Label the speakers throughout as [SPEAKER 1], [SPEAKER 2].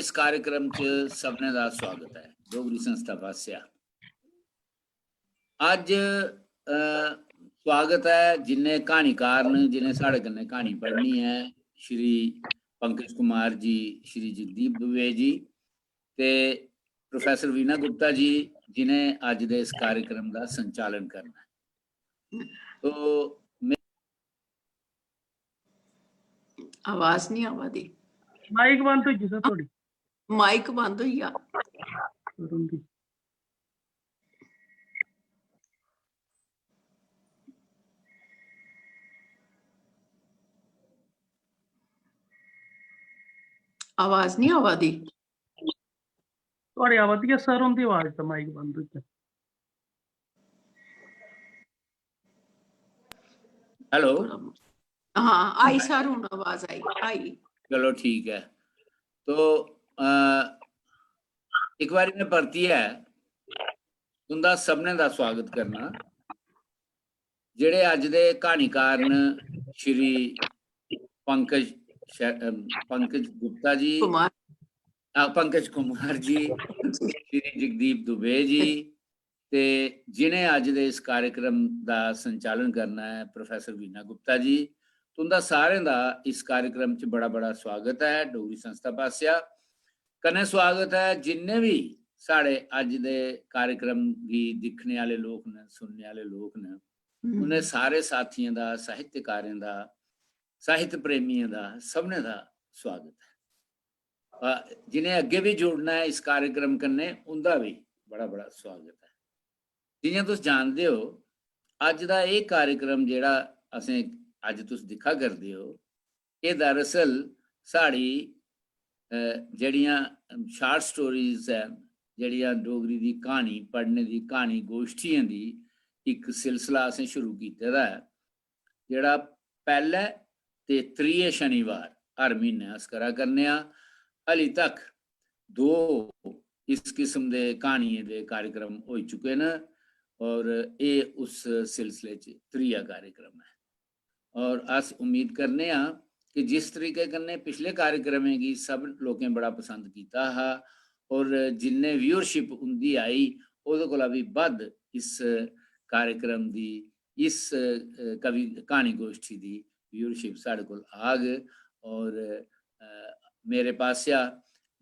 [SPEAKER 1] इस कार्यक्रम च सबने दा स्वागत है डोगरी संस्था पास्या। अज स्वागत है जिन्हें कहानीकार ने जिन्हें साढ़े कन्नै कहानी पढ़नी है, श्री पंकज कुमार जी, श्री जगदीप दुबे जी ते प्रोफेसर वीना गुप्ता जी जिन्हें अज दे इस कार्यक्रम का संचालन करना है। तो
[SPEAKER 2] आवाज नहीं आवा दी,
[SPEAKER 3] माइक बंद हो सर थोड़ी,
[SPEAKER 2] माइक बंद हुई आ। आवाज नहीं आवा दी,
[SPEAKER 3] थोड़ी आवाज है सर उनकी आवाज तो माइक बंद हो।
[SPEAKER 1] हेलो,
[SPEAKER 2] हाँ आई सर, हूँ आवाज आई।
[SPEAKER 1] चलो ठीक है। तो एक बार मैं परती है तुंदा सबने दा स्वागत करना। जेड़े अज दे कहानीकार न श्री पंकज गुप्ता जी, पंकज कुमार जी, श्री जगदीप दुबे जी ते जिन्हें अज दे इस कार्यक्रम का संचालन करना है प्रोफेसर वीना गुप्ता जी। तुंदा सारें दा इस कार्यक्रम च बड़ा बड़ा स्वागत है डोगरी संस्था पास्या। कन्नै स्वागत है जिन्ने भी साढ़े अज दे कार्यक्रम की दिखने वाले लोग न, सुनने वाले लोग न, उन्हें सारे साथियों का, साहित्यकारें का, साहित्य प्रेमियों का सबने दा स्वागत है। जिन्हें अगे भी जुड़ना है इस कार्यक्रम कन्नै उनका भी बड़ा बड़ा स्वागत है। जियां तुस जानते हो अज दा ये कार्यक्रम जेड़ा असें अज तुस दिखा करदे हो, ये दरअसल साड़ी जड़ियां शार्ट स्टोरीज है, जड़ियां डोगरी दी कहानी पढ़ने दी, कहानी गोष्ठियां दी एक सिलसिला असें शुरू कीते दा है, जेड़ा पहले ते त्रीए शनिवार हर महीने अस करा करने आ। हाली तक 2 इस किस्म दे कहानियें दे कार्यक्रम हो चुके न और ये उस सिलसिले च त्रीया कार्यक्रम है। और अस उम्मीद करने आ कि जिस तरीके कन्नै पिछले कार्यक्रमें की सब लोकें बड़ा पसंद किया हा और जिन्ने व्यूअरशिप उनकी आई उहदे कोला भी बद इस कार्यक्रम की, इस कवि कहानी गोष्ठी की व्यूअरशिप साढ़े कोल आग। और मेरे पास्या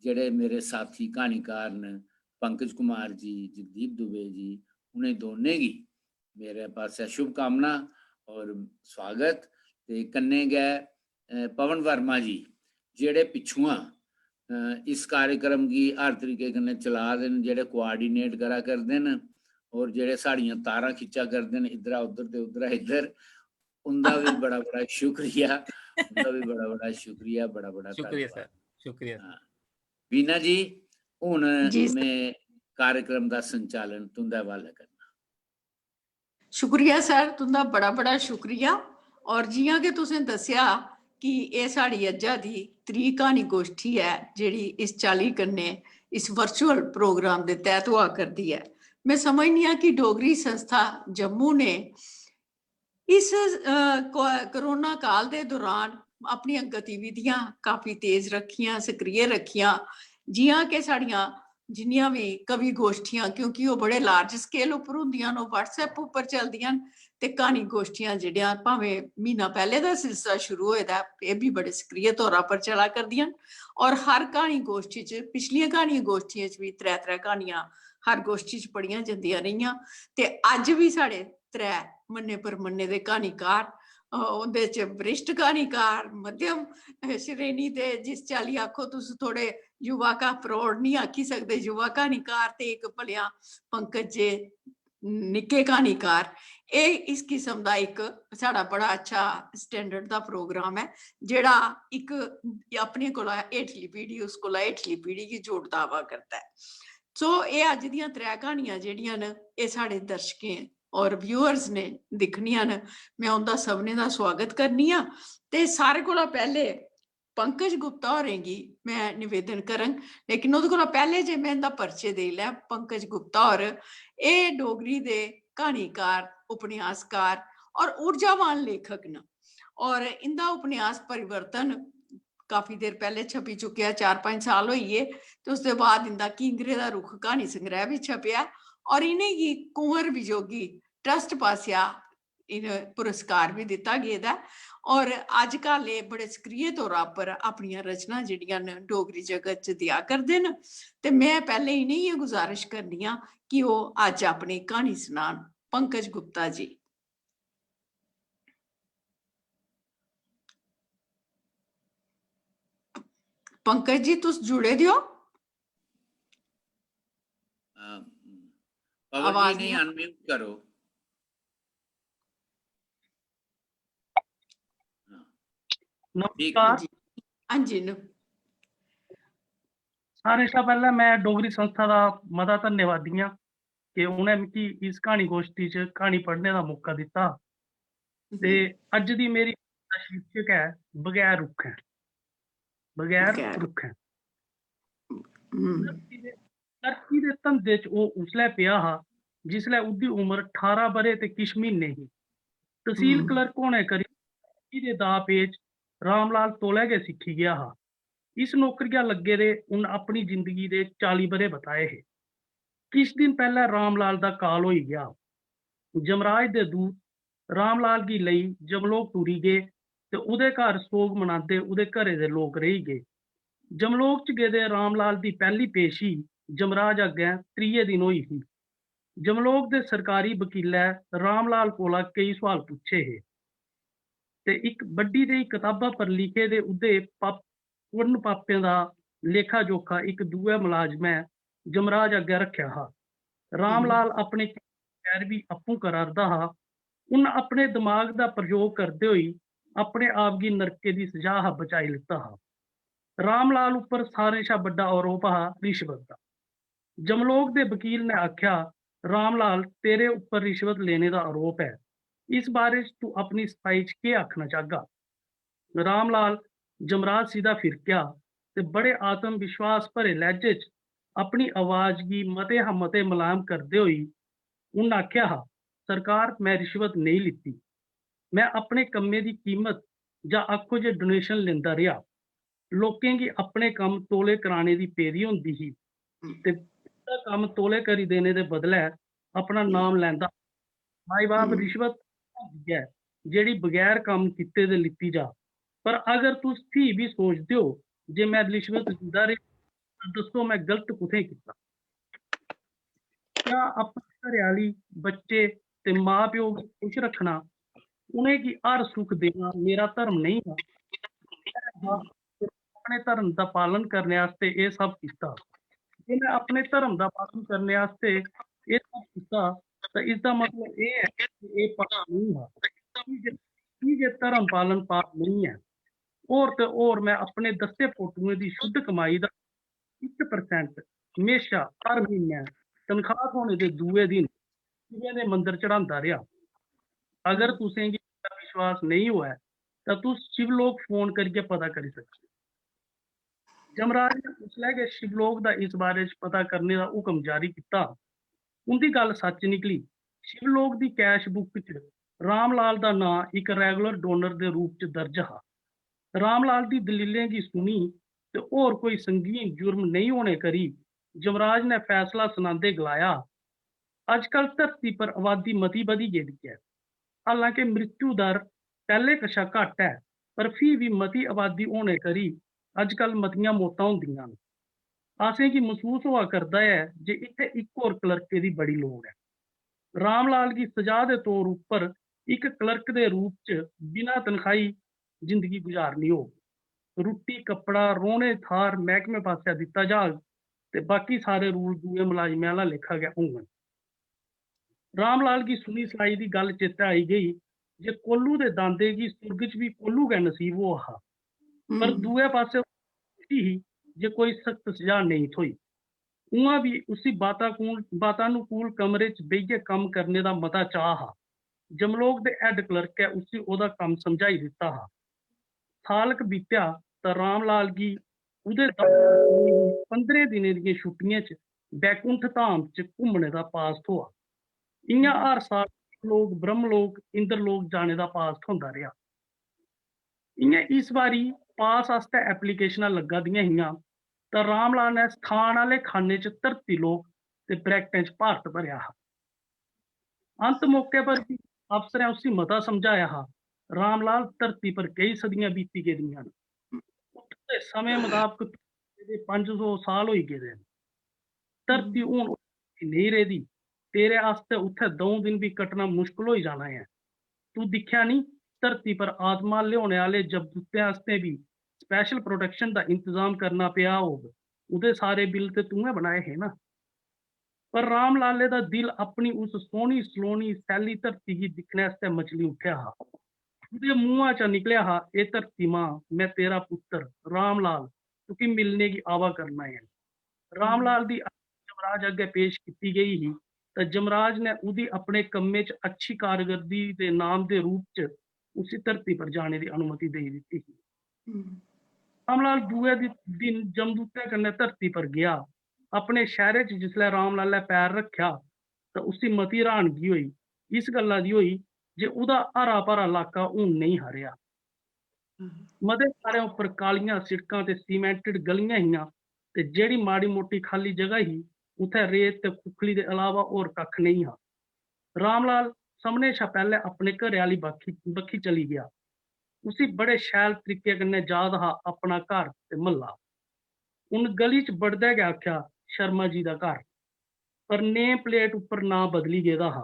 [SPEAKER 1] जेड़े मेरे साथी कहानीकार न पंकज कुमार जी, जगदीप दुबे जी, उन्हें दोने की मेरे पास्या शुभकामना और स्वागत। ते कन्ने गए पवन वर्मा जी जेड़े पिछुआ इस कार्यक्रम की हर तरीके कन्नै चला दे न, जेड़े कोआर्डिनेट करा करदे न और जेड़े साड़ियां तारां खिच्चा करदे न इधरा उधर ते उधरा इधर, उनका भी बड़ा बड़ा शुक्रिया, उनका भी बड़ा बड़ा शुक्रिया, बड़ा बड़ा
[SPEAKER 4] शुक्रिया सर, शुक्रिया।
[SPEAKER 1] हाँ वीना जी, हुण मैं कार्यक्रम का संचालन तुंदे हवाले करना।
[SPEAKER 2] शुक्रिया सर, तुंदा बड़ा बड़ा शुक्रिया। और जियां कि तुसें दस्या कि ये साड़ी अज्जा दी त्री कहानी गोष्ठी है जेड़ी इस चाली कन्नै इस वर्चुअल प्रोग्राम के तहत हुआ करती है। मैं समझनी हाँ कि डोगरी संस्था जम्मू ने इस कोरोना काल के दौरान अपनी गतिविधियां काफी तेज रखियां, सक्रिय रखियां। जियां कि साड़ियां जिन्नियां भी कवि गोष्ठियां, क्योंकि वो बड़े लार्ज स्केल उपर होंदियां न, व्हाट्सएप उपर चलदियां न, ते कहानी गोष्ठियां जिहड़ियां भावें महीना पहले दा सिलसिला शुरू होए दा, ये भी बड़े सक्रिय तौर पर चला करदियां। और हर कहानी गोष्ठी च, पिछलियां कहानी गोष्ठियां च भी 3 कहानियां हर गोष्ठी च पढ़ियां जंदियां रहियां। ते अज भी साढ़े 3 मन्ने परमन्ने दे कहानीकार, उहदे च वरिष्ठ कहानीकार, मध्यम श्रेणी दे, जिस चाली आखो तुस थोड़े युवा का प्रौढ़ नहीं आखी सकते, युवा कहानीकार, ते एक भलिया पंकज जे निक्के कहानीकार। ये इस किस्म का एक साड़ा बड़ा अच्छा स्टैंडर्ड का प्रोग्राम है जेड़ा एक अपने कोला हेठली पीढ़ी उस कोला हेठली पीढ़ी की जोड़दा आवा करता है। सो ये अज दियां 3 कहानियां जेड़ियां न, ये साढ़े दर्शकें और व्यूअर्स ने दिखनियां न। मैं उनका सबने का स्वागत करनी हाँ। ते सारे कोला पहले पंकज गुप्ता होरें गी मैं निवेदन करंग, लेकिन उहदे कोला पहले जे मैं इनका परिचय दे लै। पंकज गुप्ता होर ये डोगरी दे कहानीकार, उपन्यासकार और ऊर्जावान लेखक न। और इनका उपन्यास परिवर्तन ਕਾਫੀ ਦੇਰ ਪਹਿਲੇ ਛਪੀ ਚੁੱਕਿਆ, 4-5 ਸਾਲ ਹੋਈਏ। ਤੇ ਉਸ ਦੇ ਬਾਅਦ ਇੰਦਾ ਕਿੰਗਰੇ ਦਾ ਰੁੱਖ ਕਹਾਣੀ ਸੰਗ੍ਰਹਿ ਵੀ ਛਪਿਆ ਔਰ इन्हें गी कुंवर विजोगी ट्रस्ट पासिया इन पुरस्कार भी दिता गया और अजकल ये बड़े सक्रिय तौर पर अपनी रचना जिहड़ियां ने डोगरी जगत च दिया करदे न। ते मैं पहले इन्हें ही गुजारिश करनी हाँ कि वो अज अपनी कहानी सुनान। पंकज गुप्ता जी। पंकज जी तुस जुड़े दियो?
[SPEAKER 1] पवन
[SPEAKER 2] आवाज
[SPEAKER 1] जी नहीं,
[SPEAKER 2] नहीं-
[SPEAKER 1] अनम्यूट करो।
[SPEAKER 3] नमस्कार।
[SPEAKER 2] हाँ जी न
[SPEAKER 3] सारे शा पहले मैं डोगरी संस्था का मता धन्यवादी हाँ कि उन्हें मिगी इस कहानी गोष्ठी च कहानी पढ़ने का मौका दिता। ते अज दी मेरी शीर्षक है बगैर रुखें। बगैर
[SPEAKER 2] बगैर।
[SPEAKER 3] रुखें।
[SPEAKER 2] हम्म,
[SPEAKER 3] धरती दे धंधे च ओह उसलै पिया हा जिसलै उदी उम्र 18 बरे ते किश म्हीने ही। तहसील क्लर्क होने करी दे दा पेच राम लाल तौले गै सिक्खी गया हा। इस नौकरिया लग्गे दे उन अपनी जिंदगी दे 40 बरे बताए हे। किश दिन पहले राम लाल दा काल होई गया। जमराज दे दूत राम लाल गी लेई जमलोक टुरी गए ते उदे घर सोग मनांदे उदे घरे दे लोक रेही गए। जमलोक च गेदे राम लाल दी पहली पेशी जमराज अग्गें त्रिये दिन होई ही। जमलोक दे सरकारी वकीलै राम लाल कोला कई सवाल पुछे हे ते इक बड्डी जेही कताबा पर लिखे दे उदे पुन्न पापें दा लेखा जोखा इक दुए मुलाजमें जमराज अग्गे रखेआ हा। राम लाल अपने पैरवी अप्पू करारदा हा। उन अपने दिमाग दा प्रयोग करदे होई अपने आप गी नरके दी सजा हा बचाई लिता हा। राम लाल उपर सारें शा बड्डा आरोप हा रिश्वत दा। जमलोक दे वकील ने आख्या, राम लाल तेरे उपर रिश्वत लेने का आरोप है, इस बारे तू अपनी सफाई च केह् आखना चाहगा? राम लाल जमराज सीधा फिरकिया ते बड़े आत्म विश्वास भरे लहजे च अपनी आवाज गी मते हा मते मुलायम करदे होई उन आख्या हा, सरकार मैं रिश्वत नहीं लिती, मैं अपने कम्मे दी कीमत जां आखो जे डोनेशन लेंदा रेहा। लोकें गी अपने कम्म तौले कराने दी पेदी होंदी ही ते कम्म तौले करी देने दे बदले अपना नाम लैंदा। माई बाप रिश्वत है जेह्ड़ी बगैर कम्म कीते दे लित्ती जा। पर अगर तुस फ्ही भी सोचदे हो जे मैं रिश्वत दिंदा रेहा दस्सो मैं गलत कुत्थें कीता? क्या अपने घरेआली बच्चे ते मां प्यो गी खुश रखना, उ'नेंगी हर सुख देना मेरा धर्म नहीं हा। अपने धर्म दा पालन करने आस्ते एह् सब कीता। जे मैं अपने धर्म दा पालन करने आस्ते एह् सब कीता तां इसदा मतलब एह् है कि एह् पाप नहीं हा। की जे धर्म पालन पाप नहीं है। होर ते होर मैं अपने दस्से फोटुएं दी शुद्ध कमाई दा 1% हमेशा हर म्हीने तनखाह थ्होने दे दूए दिन शिवें दे मंदर चढ़ांदा रेहा। अगर तुसें गी मेरा विश्वास नहीं होऐ तां तुस शिवलोक फोन करियै पता करी सकदे। जमराज ने उसलै गै शिवलोक दा इस बारे च पता करने दा हुक्म जारी कीता। उंदी गल्ल सच निकली। शिवलोक दी कैश बुक च राम लाल दा नां इक रेगुलर डोनर दे रूप च दर्ज हा। राम लाल दी दलीलें गी सुनी ते होर कोई संगीन जुर्म नहीं होने करी जमराज ने फैसला सुनांदे गलाया, अजकल धरती पर आबादी मती बधी गेदी है। हालांकि मृत्यु दर पहले कशा घट है, पर फ्ही भी मती आबादी होने करी अजकल मतियां मौतां होंदियां न। असें गी महसूस होआ करदा है जे इत्थे इक होर क्लर्के दी बड़ी लोड़ है। राम लाल गी सजा दे तौर उप्पर इक क्लर्क दे रूप च बिना तनखाही जिंदगी गुजारनी होग। रुट्टी कपड़ा रौह्ने थार मैह्कमे पासेआ दित्ता जाग ते बाकी सारे रूल दुए मुलाजमें आह्ला लेखा गै होङन। राम लाल गी सुनी सनाई दी गल्ल चेतै आई गेई जे कोल्लू दे दांदे गी सुर्ग च भी कोल्लू गै नसीब होआ हा। पर दुए पासे ही जे कोई सख्त सजा नहीं थ्होई। उ'आं भी उसी वातानुकूल कमरे च बेहियै कम्म करने दा मता चाऽ हा। जमलोक दे हैड क्लर्कै उसी ओह्दा कम्म समझाई दित्ता हा। सालक बीत्या तां राम लाल गी उदे 15 दिनें दियें छुट्टियें च बैकुंठ धाम च घूमने दा पास थ्होआ। इ'यां हर साल लोक ब्रह्मलोक इंद्रलोक जाने दा पास थ्होंदा रेहा। इ'यां इस बारी पास आस्ते एप्लीकेशनां लग्गा दियां हियां तां राम लाल ने स्थान आह्ले खाने च धरती लोक ते ब्रैकटें च भारत भरेआ हा। अंत मौके पर भी अफसरें उसी मता समझाया हा। राम लाल धरती पर कई सदियां बीती गेदियां न, उत्थे समय मताबक 500 साल होई गेदे न। धरती हुण नहीं रेहदी, तेरे आस्ते उत्थे 2 दिन भी कट्टना मुश्कल होई जाना है। तू दिक्खेआ नहीं, धरती पर आत्मा लेआने आह्ले जबदूतें आस्ते भी स्पैशल प्रोटैक्शन दा इंतजाम करना पेआ होग, उहदे सारे बिल ते तूंए बनाए हे ना। पर राम लाले दा दिल अपनी उस सोहनी सलोनी सैली धरती गी दिक्खने आस्तै मचली उट्ठेआ हा। उहदे मुंहा चा निकलेआ हा, ए धरती मां, मैं तेरा पुत्तर राम लाल तुकी मिलने गी आवा करना है। राम लाल दी जमराज अग्गे पेश कीती गई ही तां जमराज ने उहदी अपने कम्मे च अच्छी कारकरदगी दे नाम दे रूप च उसी धरती पर जाने दी अनुमति देई दित्ती ही। राम लाल दूए दिन जमदूतें कन्नै धरती पर गया। अपने शैह्रे च जिसलै राम लालै पैर रखेआ तां उसी मती र्हानगी होई, इस गल्ला दी होई जे उहदा हरा भरा लाका हून नेईं हा रेहा। मते थाह्रें उप्पर कालियां सिड़कां ते सीमेंटेड गलियां हियां ते जेह्ड़ी माड़ी मोटी खाली जगह ही उत्थै रेत ते खुखली दे अलावा होर कक्ख नेईं हा। राम लाल सभनें शा पैह्लें अपने घरै आह्ली बक्खी चली गेआ। उसी बड़े शैल तरीके कन्नै याद हा अपना घर ते म्हल्ला। उन गली च बड़दे गै आखेआ, शर्मा जी दा घर। पर नेम प्लेट उप्पर नां बदली गेदा हा,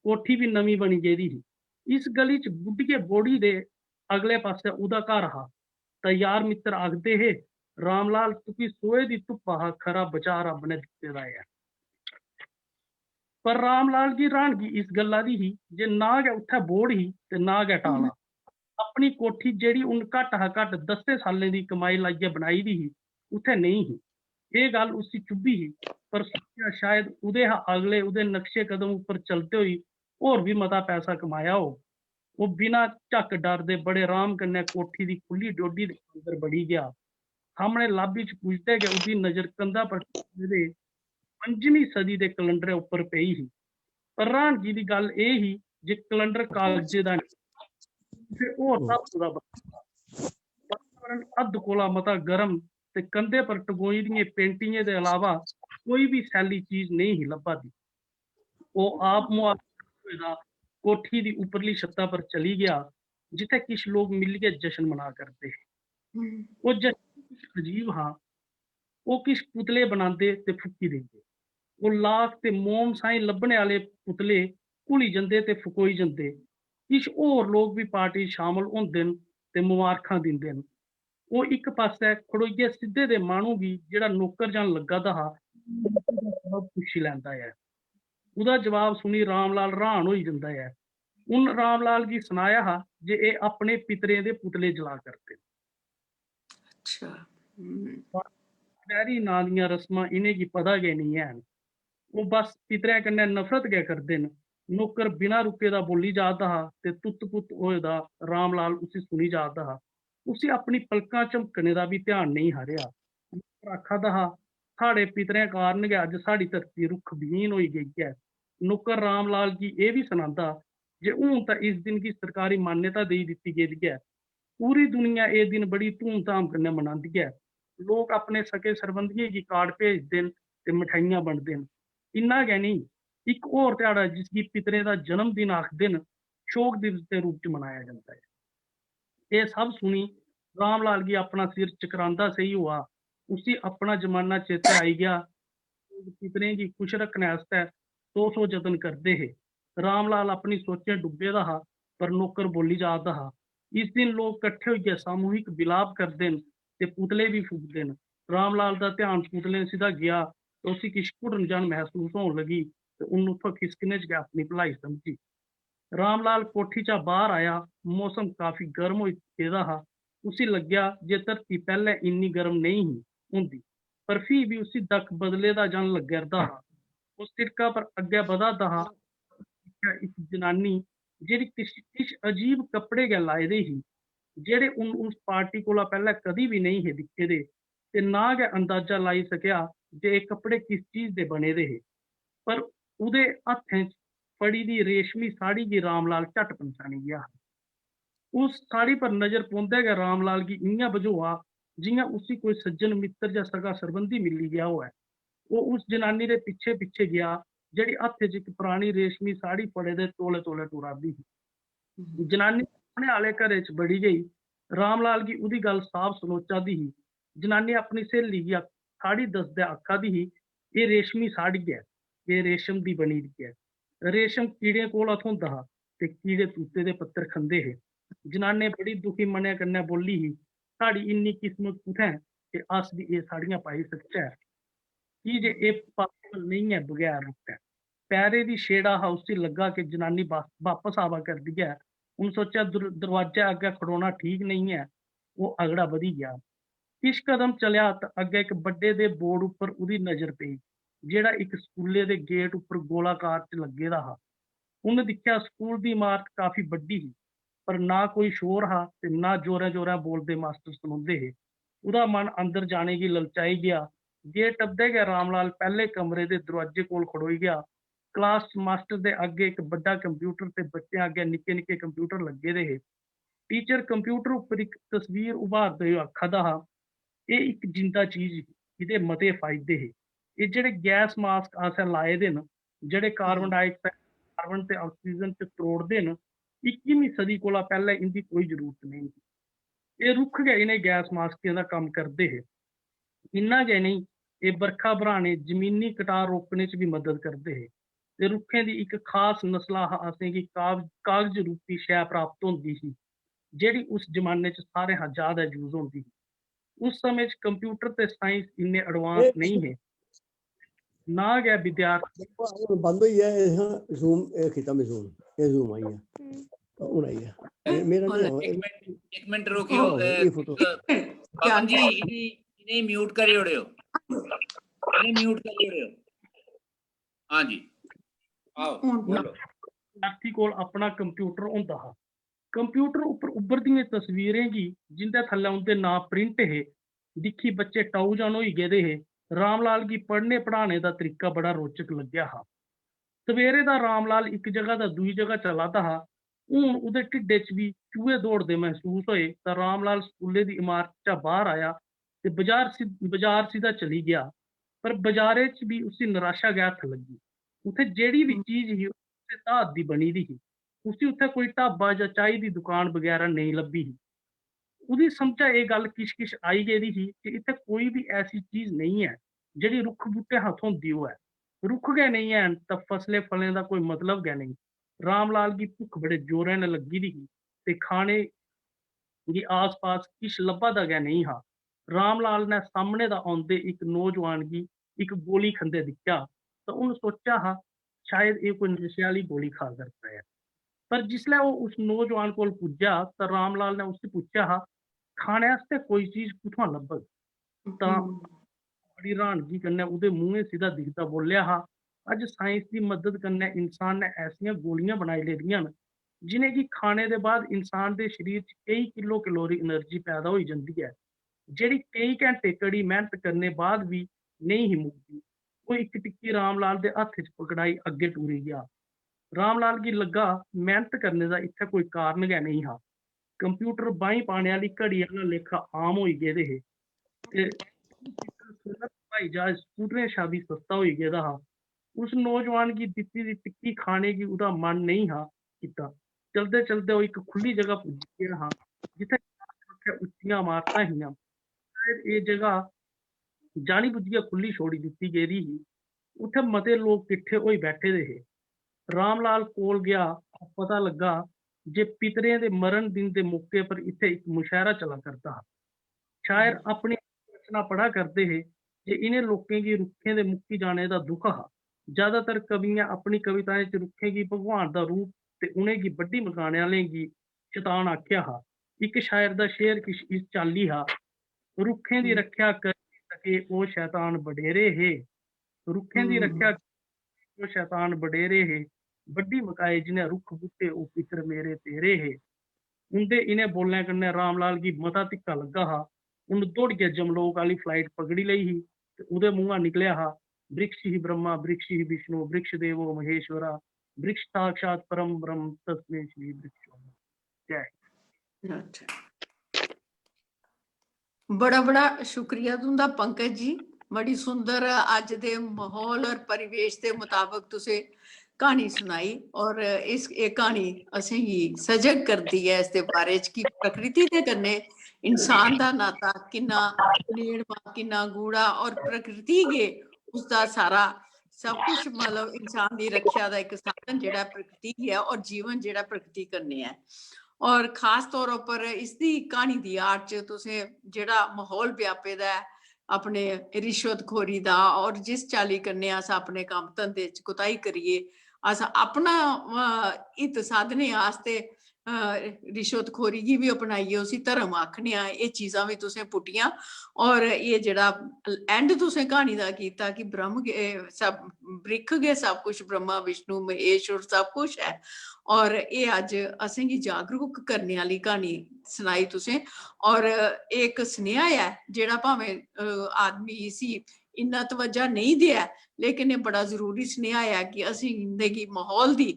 [SPEAKER 3] कोठी भी नमीं बनी गेदी ही। इस गली च बुड्ढिये बोड़ी दे अगले पास्से उहदा घर हा तां यार मित्तर आखदे हे, राम लाल तुकी सोहे दी धुप्पा हा खरा बचा रब ने दित्ते दा ऐ। पर राम लाल गी र्हानगी इस गल्ला दी ही जे ना गै उत्थै बोड़ ही ते ना गै टाला। अपनी कोठी जेह्ड़ी उन घट्ट हा घट्ट 10 सालें दी कमाई लाइयै बनाई दी ही, उत्थै नेईं ही। एह् गल्ल उसी चुभी ही, पर सोचेआ शायद उहदे हा अगले उहदे नक्शे कदम उप्पर चलदे होई होर भी मता पैसा कमाया होग। ओह् बिना झक्क डर दे बड़े राम कन्नै कोठी दी खु'ल्ली डोडी दे अंदर बड़ी गेआ। सामने लाबी च पुजदे गै उहदी नजर कंधा पर टंगे दे 5वीं सदी दे कलंडरे उप्पर पेई ही। पर र्हानगी दी गल्ल एह् ही जे कलंडर कागजे दा नेईं, कुसै होर धातु दा बने दा। वातावरण हद्द कोला मता गर्म ते कंधे पर टंगोई दियें पेंटिंगें दे अलावा कोई भी सैली चीज नहीं ही लब्भा दी। ओह् आप मुहाफिज होए दा कोठी दी उपरली छत्ता पर चली गया, जित्थै किश लोग मिलियै जश्न मना करदे हे। ओह् जश्न किश अजीब हा। ओह् किश पुतले बनांदे ते फूकी दिंदे। ओह् लाख ते मोम साहीं लब्भने आह्ले पुतले घुली जंदे ते फकोई जंदे। किश होर लोग भी पार्टी च शामल होंदे न ते मुबारखां दिंदे न। ओह् इक पास्सै खड़ोइयै सिद्धे दे माह्नू गी जेह्ड़ा नौकर जन लग्गा दा हा, सबब पुच्छी लैंदा ऐ। उहदा जवाब सुनी राम लाल र्हान होई जंदा ऐ। उन राम लाल गी सनाया हा जे एह् अपने पितरें दे पुतले जला करदे न।
[SPEAKER 2] अच्छा।
[SPEAKER 3] डैरी नां दियां रस्मां इ'नेंगी पता गै नेईं हैन। ओह् बस पितरें कन्नै नफरत गै करदे न। नौकर बिना रुके दा बोली जा दा हा ते तुत्त पुत्त होए दा राम लाल उसी सुनी जा दा हा। उसी अपनी पलकां झमकने दा भी ध्यान नेईं हा रेहा। नौकर आखा दा हा, साढ़े पितरें कारण गै अज्ज साढ़ी धरती रुक्ख बीन होई गेई ऐ। नौकर राम लाल गी एह् बी सनांदा जे हून तां इस दिन गी सरकारी मान्यता देई दित्ती गेदी ऐ। पूरी दुनिया एह् दिन बड़ी धूम-धाम कन्नै मनांदी ऐ। लोक अपने सगे सरबंधियें गी कार्ड भेजदे न ते मठाइयां बंडदे न। इन्ना गै नेईं, इक होर ध्याड़ा जिसगी पितरें दा जन्म दिन आखदे न, शोक दिवस दे रूप च मनाया जंदा ऐ। एह् सब सुनी राम लाल गी अपना सिर चकरांदा सेही होआ। उसी अपना जमाना चेतै आई गेआ। पितरें गी खुश रक्खने आस्तै 100 जतन करदे हे। राम लाल अपनी सोचें डुब्बे दा हा, पर नौकर बोली जा दा हा, इस दिन लोग कट्ठे होइयै सामूहिक विलाप करदे न ते पुतले भी फूकदे न। राम लाल दा ध्यान पुतलें सिधा गेआ ते उसी किश घुटन जन महसूस होन लगी ते उन्न उत्थों खिसकने च गै अपनी भलाई समझी। राम लाल कोठी चा बाहर आया। मौसम काफी गर्म होई गेदा हा। उसी लग्गेआ जे धरती पैह्लें इन्नी गर्म नेईं ही होंदी, पर फ्ही भी उसी दक्ख बदले दा जन लग्गै'रदा हा। ओह् सिड़का पर अग्गै बधा दा हा। इक जनानी जेह्ड़ी किश अजीब कपड़े गै लाए दे ही, जेह्ड़े उस पार्टी कोला पैह्लें कदी भी नेईं हे दिक्खे दे, ते ना गै अंदाजा लाई सकेआ जे एह् कपड़े किस चीज दे बने दे हे। पर उहदे हत्थें च फड़ी दी रेशमी साड़ी गी राम लाल झट्ट पन्छानी गेआ। उस साड़ी पर नजर पौंदे गै राम लाल गी इ'यां बझोआ जि'यां उसी कोई सज्जन मित्र जां सगा सरबंधी मिली गया होऐ। ओह् उस जनानी दे पिच्छे पिच्छे गया जेह्ड़ी हत्थ च इक पुरानी रेशमी साड़ी फड़े दे तौले तौले टुरा दी ही। जनानी अपने आले घरै च बड़ी गेई। राम लाल गी उदी गल्ल साफ सनोचा दी ही। जनानी अपनी सहेली गी साड़ी दसदे आखा दी ही, एह् रेशमी साड़ी ऐ, एह् रेशम दी बनी दी ऐ। रेशम कीड़ें कोला थ्होंदा हा ते कीड़े तूते दे पत्तर खंदे हे। जनाने बड़ी दुखी मनै कन्नै बोली ही, साढ़ी इन्नी किस्मत कुत्थैं ते अस बी एह् साड़ियां पाई सकचै, की जे एह् पॉसिबल नेईं ऐ बगैर रुट्टै। पैरे दी छेड़ा हा उसी लग्गा कि जनानी वापस आवा करदी ऐ। उन सोचेआ दरवाजे अग्गें खड़ोना ठीक नहीं ऐ। ओह् अगड़ा बधी गया। किश कदम चलेआ तां अग्गें इक बड्डे दे बोर्ड उप्पर उदी नजर पेई, जेह्ड़ा इक स्कूलै दे गेट उप्पर गोलाकार च लग्गे दा हा। उ'न्नै दिक्खेआ स्कूल दी इमारत काफी बड्डी ही, पर ना कोई शोर हा ते ना जोरें जोरें बोलदे मास्टर सनोंदे हे। उदा मन अंदर जाने गी ललचाई गेआ। गेट टपदे गै रामलाल पैह्ले कमरे दे दरोआजे कोल खड़ोई गेआ। क्लास च मास्टर दे अग्गे इक बड्डा कंप्यूटर ते बच्चें अग्गें निक्के निक्के कंप्यूटर लग्गे दे हे। टीचर कंप्यूटर उप्पर इक तस्वीर उभारदे होई आखा दा हा, एह् इक जिंदा चीज ही, एह्दे मते फायदे हे। एह् जेह्ड़े गैस मास्क असें लाए दे न, जेह्ड़े कार्बन डाइऑक्साइड कार्बन ते ऑक्सीजन च त्रोड़दे न, 21वीं सदी कोला पैह्लें इंदी कोई जरूरत नेईं ही। एह् रुक्ख गै इ'नें गैस मास्कें दा कम्म करदे हे। इन्ना गै नेईं, एह् बरखा बरहाने, जमीनी कटाव रोकने च भी मदद करदे हे। ते रुक्खें दी इक खास नस्ला असेंगी कागज रूपी शै प्राप्त होंदी ही, जेह्ड़ी उस जमाने च सारें शा ज्यादा यूज होंदी ही। उस समय च कंप्यूटर ते साइंस इन्ने एडवांस नहीं हे। ना गै विद्यार्थी
[SPEAKER 4] देखो ਹੁਣ ਬੰਦ ਹੋਈ ਹੈ ਇਹ ਜ਼ੂਮ ਇਹ ਕੀਤਾ ਮੈਂ ਜ਼ੂਮ ਇਹ ਜ਼ੂਮ ਆਈ ਹੈ ਹੁਣ ਆਈ ਹੈ ਮੇਰਾ ਨਹੀਂ ਆਵਾ
[SPEAKER 1] एक मिनट रोकियो
[SPEAKER 4] ये फोटो
[SPEAKER 1] पवन जी इन्हें म्यूट करी ओड़ियो, इन्हें म्यूट करी ओड़ियो। हाँ जी आओ बोलो।
[SPEAKER 3] विद्यार्थी कोल अपना कंप्यूटर होंदा हा। कंप्यूटर उप्पर उभरदियां तस्वीरें गी जिंदे थल्ले उंदे नां प्रिंट हे दिक्खी बच्चे टाऊ जन होई गेदे हे। रामलाल गी पढ़ने पढ़ाने दा तरीका बड़ा रोचक लग्गेआ हा। सवेरे दा रामलाल इक जगह दा दूई जगह चला दा हा। हून उदे ढिड्डे च भी चूहे दौड़दे महसूस होए तां रामलाल स्कूले दी इमारत चा बाहर आया ते बाजार सीधा चली गया। पर बाजारे च भी उसी निराशा गै हत्थ लग्गी। उत्थे जेह्ड़ी भी चीज ही उसे धात दी बनी दी ही। उसी उत्थे कोई ढाबा जां चाही दी दुकान बगैरा नेईं लब्भी ही। उदी समझा एह् गल्ल किश किश आई गेदी ही कि इत्थे कोई भी ऐसी चीज नहीं है जेह्ड़ी रुक्ख बूह्टे हा थ्होंदी होऐ। रुक्ख गै नेईं हैन तां फसलें फलें दा कोई मतलब गै नेईं। रामलाल गी भुक्ख बड़े जोरें नै लग्गी दी ही ते खाने गी आस पास किश लब्भा दा गै नेईं हा। रामलाल ने सामने दा औंदे इक नौजवान गी इक गोली खंदे दिक्खेआ तां उन्न सोचा हा शायद एह् कोई नशे आह्ली गोली खा करदा ऐ। पर जिसलै ओह् उस नौजवान कोल पुज्जा तां रामलाल ने उसी पुच्छेआ हा, खाने आस्तै कोई चीज कुत्थुआं लब्भग? तां बड़ी र्हानगी कन्नै उदे मुंहै सिधा दिखदा बोलेआ हा, अज्ज साइंस दी मदद कन्नै इंसान ने ऐसियां गोलियां बनाई लेदियां न जि'नें गी खाने दे बाद इंसान दे शरीर च कई किलो कैलोरी एनर्जी पैदा होई जंदी ऐ, जेह्ड़ी कई घैंटे कड़ी मेहनत करने बाद भी नेईं ही मुकदी। ओह् इक टिक्की रामलाल दे हत्थ च पकड़ाई अग्गे टुरी गेआ। रामलाल गी लग्गा मेहनत करने दा इत्थै कोई कारण गै नेईं हा। कंप्यूटर बाहीं पाने आह्ली घड़ी आह्ला लेखा आम होई गेदे हे ते हवाई जहाज स्कूटरें शा बी सस्ता होई गेदा हा। उस नौजवान गी दित्ती दी टिक्की खाने गी उदा मन नेईं हा कीता। चलदे चलदे ओह् इक खु'ल्ली जगह पुज्जी गेआ हा जित्थै उच्चियां इमारतां हियां। शायद एह् जगह जानी बुज्झियै खु'ल्ली छोड़ी दित्ती गेदी ही। उत्थै मते लोक किट्ठे होई बैठे दे हे। रामलाल कोल गया तां पता लग्गा जे पितरें दे मरण दिन दे मौके पर इत्थै इक मुशायरा चला करदा हा। शायर अपनी रचना पढ़ा करदे हे जे इ'नें लोकें गी रुक्खें दे मुक्की जाने दा दुख हा। ज्यादातर कवियें अपनी कविताएं च रुक्खें गी भगवान दा रूप ते उ'नें गी बड्ढी मकाने आह्लें गी शैतान आखेआ हा। इक शायर दा शेर किश इस चाल्ली हा, रुक्खें दी रक्खेआ करी सके ओह् शैतान बडेरे हे। रुक्खें दी रक्खेआ ओह् शैतान बडेरे हे, बड्ढी मकाए जि'नें रुक्ख बूह्टे ओह् पितर मेरे तेरे हे। उं'दे इ'नें बोलें कन्नै रामलाल गी मता धिक्का लग्गा हा। उन्न दौड़ियै जमलोक आह्ली फ्लाइट पकड़ी लेई ही ते उ'दे मूंहा निकलेआ हा, वृक्ष ही ब्रह्मा वृक्ष ही विष्णु वृक्ष देवो महेश्वरा वृक्ष साक्षात परम ब्रह्म तस्मै श्री वृक्षो नमः। जय हिंद।
[SPEAKER 2] अच्छा, बड़ा बड़ा शुक्रिया तुंदा पंकज जी, बड़ी सुंदर अज दे माहौल और परिवेश के मुताबिक तुसे कहानी सुनाई। और ये कहानी असेंगी सजग करती है इसके बारे च कि प्रकृति दे कन्नै इंसान दा नाता किन्ना नेड़मा किन्ना गूढ़ा, और प्रकृति गै उसका सारा सब कुछ, मतलब इंसान की रक्षा का एक साधन जेड़ा प्रकृति है, और जीवन जेड़ा प्रकृति कन्नै है। और खास तौर पर इसकी कहानी दी आड़ च तुसें जेड़ा माहौल व्यापे दा है अपने रिश्वतखोरी दा, और जिस चाली कन्नै अस अपने कम्म धंधे च कुताही करिए अस अपना हित साधने आस्ते रिश्वतखोरी गी भी अपनाइए उसी धर्म आखने आं। ये चीज़ां भी तुसें पुट्टियां, और ये जेड़ा एंड तुसें कहानी दा कीता कि ब्रह्म सब बृक्ख गै सब कुछ, ब्रह्मा विष्णु महेश और सब कुछ है। और ये अज असेंगी जागरूक करने वाली कहानी सुनाई तुसें। और एक स्नेहा है जेड़ा भावें आदमी इसी इन्ना तवज्जा नहीं दिया, लेकिन ये बड़ा जरूरी स्नेहा है कि असीं जिंदगी माहौल दी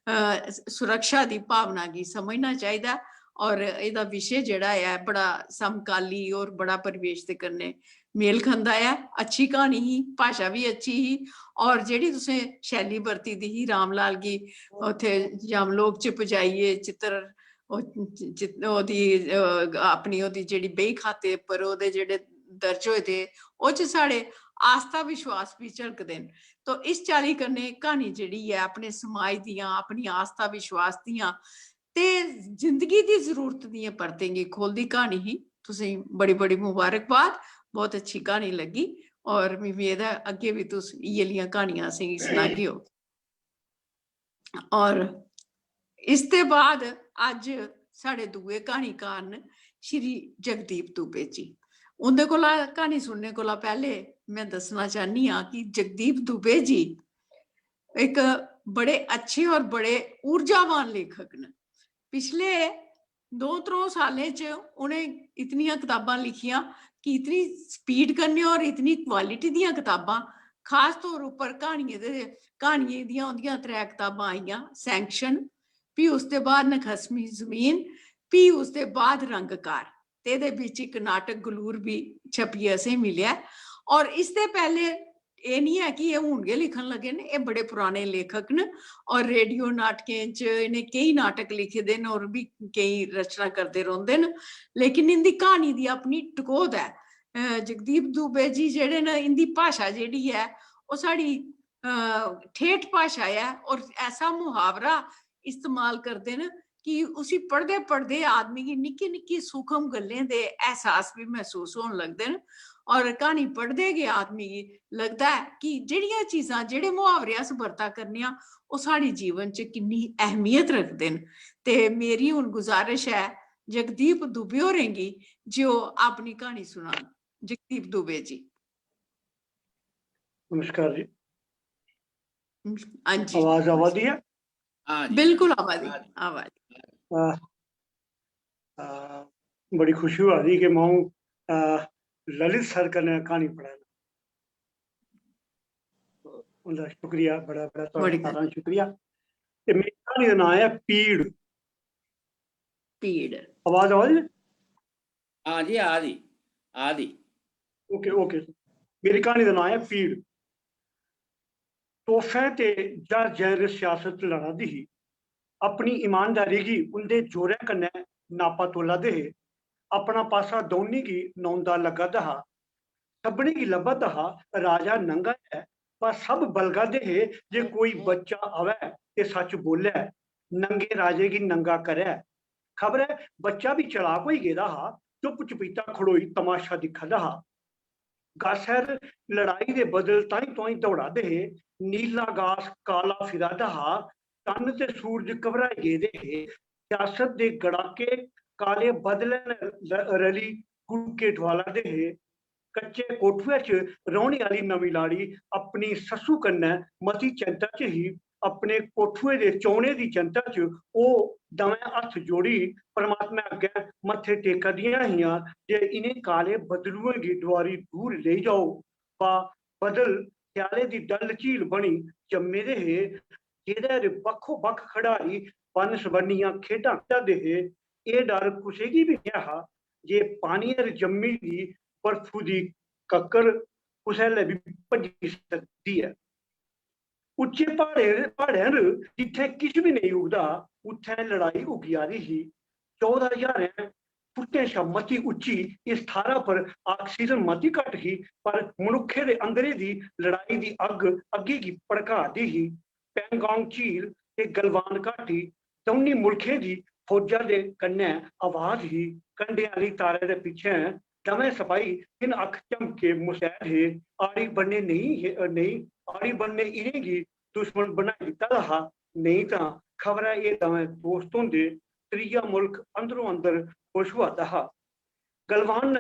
[SPEAKER 2] सुरक्षा दी भावना की समझना चाहिए। और एदा विषय जेड़ा है बड़ा समकाली और बड़ा परिवेश दे कन्नै मेल खंदा है। अच्छी कहानी ही, भाषा भी अच्छी ही, और जेड़ी तुसें शैली बरती दी ही राम लाल गी उत्थे यमलोक च पजाइए चित्र ओदी अपनी ओदी जेड़ी बेही खाते पर ओदे जेड़े दर्ज होए थे ओह च साढ़े आस्था विश्वास भी झलकदे न। तो इस चाली कन्नै कहानी जेड़ी है अपने समाज दियां, अपनी आस्था विश्वास दियां ते जिंदगी दी जरूरत दियां परतें गी खोलदी कहानी ही। तुसें बड़ी बड़ी मुबारकबाद, बहुत अच्छी कहानी लगी। और मिगी मेद है अग्गे भी तुस इयै लियां कहानियां असेंगी सनागियो। और इसते बाद अज साढ़े दुए कहानीकार न श्री जगदीप दुबे जी। उंदे कोला कहानी सुनने कोला पहले मैं दसना चाहनी हाँ कि जगदीप दुबे जी एक बड़े अच्छे और बड़े ऊर्जावान लेखक न। पिछले 2-3 सालें च उन्हें इतनियां किताबां लिखियां कि इतनी स्पीड कन्नै और इतनी क्वालिटी दियां किताबां, खास तौर पर कहानियें दियां उंदियां 3 किताबां आईयां, सैंक्शन, भी उसके बाद नखसमी जमीन, भी उसके बाद रंगकार, ते एहदे बिच एक नाटक गलूर भी छपियै असें मिलेआ। और इससे पहले ये नहीं है कि ये हुण गै लिखन लगे न, ये बड़े पुराने लेखक न और रेडियो नाटकें च इन्हें कई नाटक लिखे दे न और भी कई रचना करते रौंहदे न। लेकिन इंदी कहानी दी अपनी टकोद है। जगदीप दुबे जी जेड़े न, इंदी भाषा जेड़ी है वो साड़ी ठेठ भाषा है और ऐसा मुहावरा इस्तेमाल करते न कि उसी पढ़दे पढ़दे आदमी की निक्की निक्की सूखम गल्लें दे एहसास भी महसूस होने लगदे न। और कहानी पढ़दे गै आदमी गी लगदा है कि जेड़ियां चीजां जेड़े मुहावरे अस बरता करने आं ओह् साढ़े जीवन च किन्नी अहमियत रखदे न। ते मेरी हुण गुजारिश है जगदीप दुबे होरें गी जो अपनी कहानी सुनान। जगदीप दुबे जी।
[SPEAKER 5] नमस्कार जी।
[SPEAKER 2] हाँ जी,
[SPEAKER 5] आवाज आवा दी है?
[SPEAKER 1] हाँ जी,
[SPEAKER 2] बिल्कुल आवाज आवाज।
[SPEAKER 5] बड़ी खुशी हुआ दी कि मैं ललित सर कन्नै क्हानी पढ़ा उनका शुक्रिया, बड़ा बड़ा सारा शुक्रिया। मेरी क्हानी का नाम है पीड़।
[SPEAKER 2] पीड़।
[SPEAKER 5] आवाज आवा दी?
[SPEAKER 1] हाँ जी, आ दी।
[SPEAKER 5] Okay okay. मेरी क्हानी का नाम है पीड़। तोहफे ते जैर सियासत लड़ा दी ही, अपनी ईमानदारी की उंदे जोरे कन्नै नापा तोला दे हे, अपना पासा दौनी गी नौंदा लगा दा हा, सभनें गी लब्भा दा हा राजा नंगा है, पर सब बलगा दे हे जे कोई बच्चा आवै ते सच बोलै, नंगे राजे गी नंगा करै। खबर है बच्चा भी चलाक होई गेदा हा, चुप चपीता खड़ोई तमाशा दिक्खा दा हा। गासैर लड़ाई दे बदल ताईं तोईं दौड़ा दे हे, नीला घास काला फिरा दा हा, चन्न ते सूरज घबराई गेदे हे, सियासत दे गड़ाके काले बदले रली गुड़के ठुआला दे हे। कच्चे कोठुए च रौह्ने आह्ली नमीं लाड़ी अपनी सस्सू कन्नै मती चैंता च ही, अपने कोठुए दे चौने दी चैंता च ओह् दवैं हत्थ जोड़ी परमात्मा अग्गें मत्थे टेका दियां हियां जे इनें काले बदलुएं गी डोआरी दूर लेई जाओ। पा बदल स्याले दी डल झील बनी जम्मे दे हे, जेह्दे बक्खो बक्ख खड़ारी बन्न सबन्नियां खेढां खेढा दे हे। ये डर कुसे की भी नहीं हा जे पानी जम्मी दी बर्फू दी कक्कर कुसैले भी भजी सकती है। उच्चे पहाड़े जिथे किश भी नहीं उगदा उत्थे लड़ाई उगी आ रही ही। 14,000 फुट्टें शा मती उच्ची इस थारा पर ऑक्सीजन मती घट ही पर मनुखे दे अंदरे दी लड़ाई दी अग्गे की भड़का दी ही। पैंगोंग झील ते गलवान घाटी दौनी मुल्खें दी फौजा दे कन्नै आवाज ही। कंडे आली तारे दे पिछे दमें सपाही इन अख चमके मुस्तैद है। आड़ी बनने नहीं आड़ी बनने इनेंगी दुश्मन बनाई दिता हा। नहीं तो खबर है ये दमें दोस्त होंदे त्रीया मुल्क अंदरों अंदर खुश हुआ हा। गलवान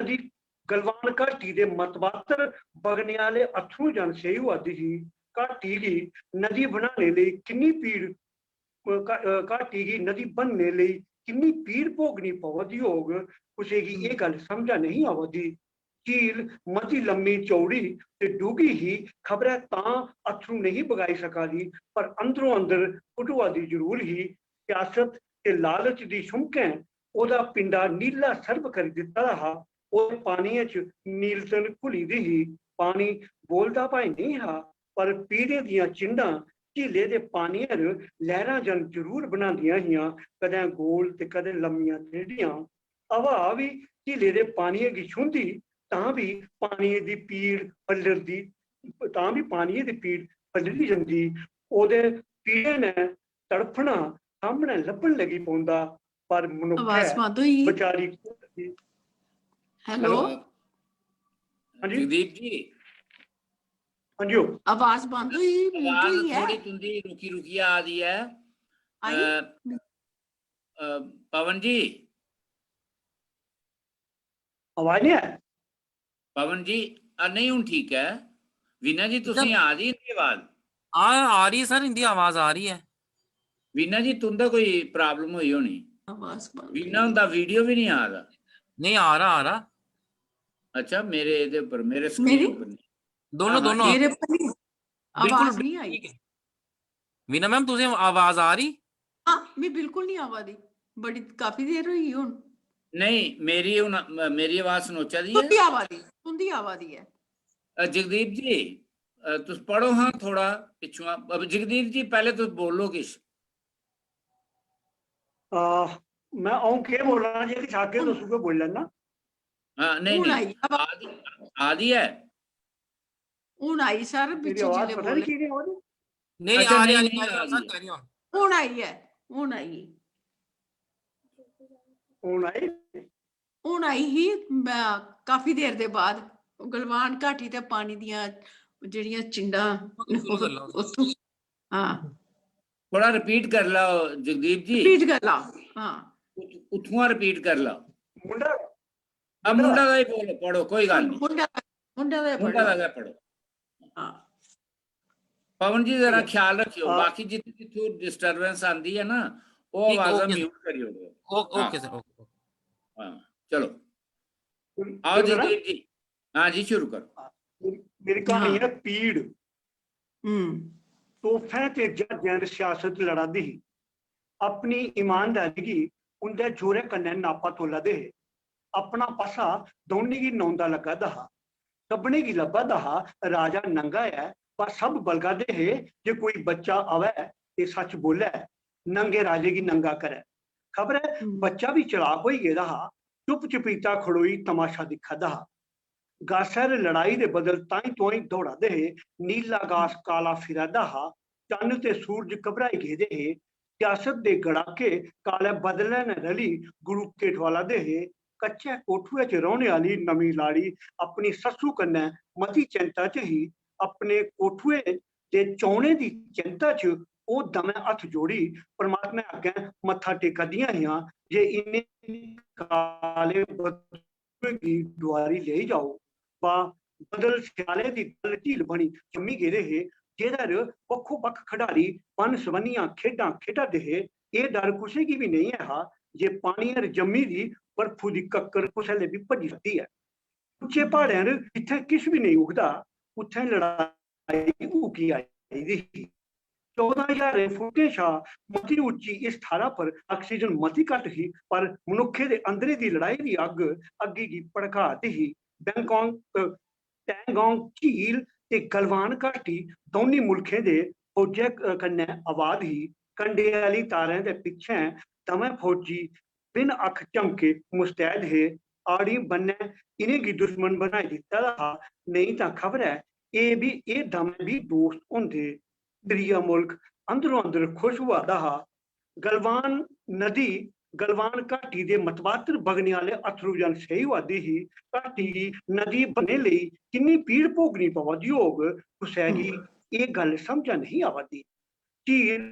[SPEAKER 5] घाटी दे मतबातर बगने आले अथरू जन सही हुआ दी। घाटी की नदी बनाने लिए किन्नी पीड़ घाटी की नदी बनने लिए किन्नी पीड़ भोगनी पवदी होग कुसे की ये गल समझा नहीं आवदी। झील मती लम्मी चौड़ी ते डूगी ही खबरें तां अथरू नहीं बगाई सका दी पर अंदरों अंदर फुटवा दी जरूर ही। सियासत ते लालच दी शुमकें ओदा पिंडा नीला सर्ब कर दिता हा। ओदे पानिये च नीलतन घुली दी ही। पानी बोलदा भाई नहीं हा पर पीड़े दियां चिंडां झीले दे पानिये लहरां जन जरूर बनांदियां हियां कदें गोल ते कदें लम्मियां टेढ़ियां। हवा भी झीले दे पानिये गी छूंदी तां भी पानिये दी पीड़ पलरदी तां भी पानिये दी पीड़ पलरदी जंदी। ओदे पीड़े ने तड़फना सामने लब्भन लगी पौंदा पर मनुक्ख
[SPEAKER 2] आवाज बंद होई।
[SPEAKER 5] बेचारी
[SPEAKER 2] हेलो
[SPEAKER 5] हाँ जी
[SPEAKER 1] जगदीप जी
[SPEAKER 5] हाँ जी
[SPEAKER 2] आवाज बंद हुई म्यूट
[SPEAKER 1] आवाज
[SPEAKER 2] हुई है
[SPEAKER 1] थोड़ी तुंदी रुकी रुकी आ रही है।
[SPEAKER 2] आई
[SPEAKER 1] पवन जी
[SPEAKER 5] आवाज नहीं है
[SPEAKER 1] पवन जी नहीं हूं ठीक है। वीना जी तुसी आ रही इंदी आवाज
[SPEAKER 6] आ रही है सर, इंदी आवाज आ रही है।
[SPEAKER 1] वीना जी तुंदा कोई प्रॉब्लम हुई होनी।
[SPEAKER 2] आवाज बंद
[SPEAKER 1] वीना हुंदा वीडियो भी नहीं आ रहा।
[SPEAKER 6] नहीं आ रहा
[SPEAKER 1] अच्छा मेरे इहदे पर मेरे
[SPEAKER 2] मेरी?
[SPEAKER 1] स्क्रीन पर नहीं।
[SPEAKER 6] दोनों
[SPEAKER 1] हाँ,
[SPEAKER 6] दोनों
[SPEAKER 2] मेरे पर नहीं, आवाज नहीं आई।
[SPEAKER 6] ठीक है। वीना मैम तुझे आवाज आ रही?
[SPEAKER 2] हाँ मैं बिल्कुल नहीं आवा दी बड़ी काफी देर हुई हुन
[SPEAKER 1] नहीं मेरी मेरी आवाज सुनोचा दी है।
[SPEAKER 2] तुंदी आवा दी है।
[SPEAKER 1] जगदीप जी तुस पढ़ो हाँ थोड़ा पिछुआ। अब जगदीप जी पहले तुस बोलो किश।
[SPEAKER 5] मैं आऊं के बोलना जी साके तो सुबह बोल लेना।
[SPEAKER 1] हाँ नहीं
[SPEAKER 2] हुन
[SPEAKER 1] नहीं
[SPEAKER 2] आई
[SPEAKER 1] आदि है।
[SPEAKER 2] हुन आई सर
[SPEAKER 5] मेरी
[SPEAKER 2] पीछे
[SPEAKER 5] आवाज
[SPEAKER 2] जिले
[SPEAKER 5] पता नहीं
[SPEAKER 2] बोले
[SPEAKER 5] की नहीं आवाज
[SPEAKER 6] नहीं
[SPEAKER 1] अच्छा,
[SPEAKER 6] आ रही
[SPEAKER 1] नहीं,
[SPEAKER 6] आ
[SPEAKER 1] आ
[SPEAKER 6] रही
[SPEAKER 1] रही
[SPEAKER 6] सर, carry on।
[SPEAKER 2] हुन आई है हुन आई
[SPEAKER 5] फोन आई
[SPEAKER 2] हुन आई ही काफी देर दे बाद गलवान घाटी ते पानी दियां ਜਿਹੜੀਆਂ चिंडां
[SPEAKER 6] शुरू कर लो।
[SPEAKER 2] ਉੱਥੋਂ हाँ
[SPEAKER 1] थोड़ा रिपीट कर लो जगदीप जी।
[SPEAKER 2] रिपीट कर ला हाँ
[SPEAKER 1] उठुआ रिपीट कर लो।
[SPEAKER 5] मुंडा
[SPEAKER 1] अब मुंडा का ही बोलो पढ़ो कोई गल नहीं।
[SPEAKER 2] मुंडा
[SPEAKER 1] मुंडा
[SPEAKER 2] पढ़ो
[SPEAKER 1] का पढ़ो।
[SPEAKER 2] हाँ
[SPEAKER 1] पवन जी जरा
[SPEAKER 5] ठीक है।
[SPEAKER 1] ख्याल रखियो
[SPEAKER 5] हाँ।
[SPEAKER 1] बाकी जितनी जितनी डिस्टरबेंस आंदी है ना वो
[SPEAKER 6] ठीक,
[SPEAKER 1] आवाज़
[SPEAKER 6] ओके।
[SPEAKER 1] म्यूट करियो।
[SPEAKER 6] Okay sir, okay.
[SPEAKER 1] हाँ चलो आओ
[SPEAKER 5] शुरू करा?
[SPEAKER 1] जगदीप जी। हाँ जी शुरू करो।
[SPEAKER 5] मेरी कहानी
[SPEAKER 2] हाँ।
[SPEAKER 5] है पीड़। तोहफे ते जजें सियासत लड़ा दी ही। अपनी ईमानदारी की उंदे जोरे कन्नै नापा तोला दे हे। अपना पासा दौनी गी नौंदा लगा दा हा। सभने गी लब्भा दा हा राजा नंगा है पर सब बलगा दे हे जे कोई बच्चा आवे ते सच बोले नंगे राजे गी नंगा करे। खबर है बच्चा भी चलाक होई गेदा हा। चुप चपीता खड़ोई तमाशा दिखा दा हा। गासर लड़ाई दे बदल ताई तोई दौड़ा दे हे। नीला गास काला फिरा दा हा। चन्न ते सूरज घबराई गेदे हे। सियासत दे गड़ाके काले बदले ने रली गुरुके ठवाला दे हे। कच्चे कोठुए च रौहने आली नमी लाड़ी अपनी सस्सू कन्नै मती चिंता च ही। अपने कोठुए दे चौने दी चिंता च ओह दमें हत्थ जोड़ी परमात्मा अग्गे मत्था टेका दियां हियां जे इन्हें काले बदले गी दुआरी लेई जाओ। बा बदल स्याले दी गल झील बनी जम्मी गेदे हे जेहदे बक्खो बक्ख खिडारी बन सवनियां खेडां खेढा दे हे। एह डर कुसै गी भी नहीं है हा जे पानी जम्मी दी बर्फू दी कक्कर कुसैले भी भजी सकती है। उच्चे पहाड़े जिथे किश भी नहीं उगदा उत्थे लड़ाई उगी आई दी ही। 14,000 फुटे शा मती उच्ची इस थारा पर ऑक्सीजन मती घट ही, पर मनुखे दे अंदरे दी लड़ाई दी अग्गी गी भड़काती ही। टैंगोंग झील ते गलवान घाटी दोनी मुल्खें दे फौजे कन्नै आबाद ही। कंडे आह्ली तारें दे पिच्छें दमें फौजी बिन अख झमके मुस्तैद हे। आड़ी बन्ने इनेंगी दुश्मन बनाई दित्ता दा हा, नेईं तां खबर ऐ एह् दमें भी दोस्त होंदे। त्रिया मुल्क अंदरों अंदर खुश हुआ दा हा। गलवान घाटी दे मतवातर बगने आह्ले अथरू जन सेही होआ दी ही। घाटी गी नदी बनने लेई किन्नी पीड़ भोगनी पवा दी होग, कुसै गी एह् गल्ल समझ नहीं आवा दी। झील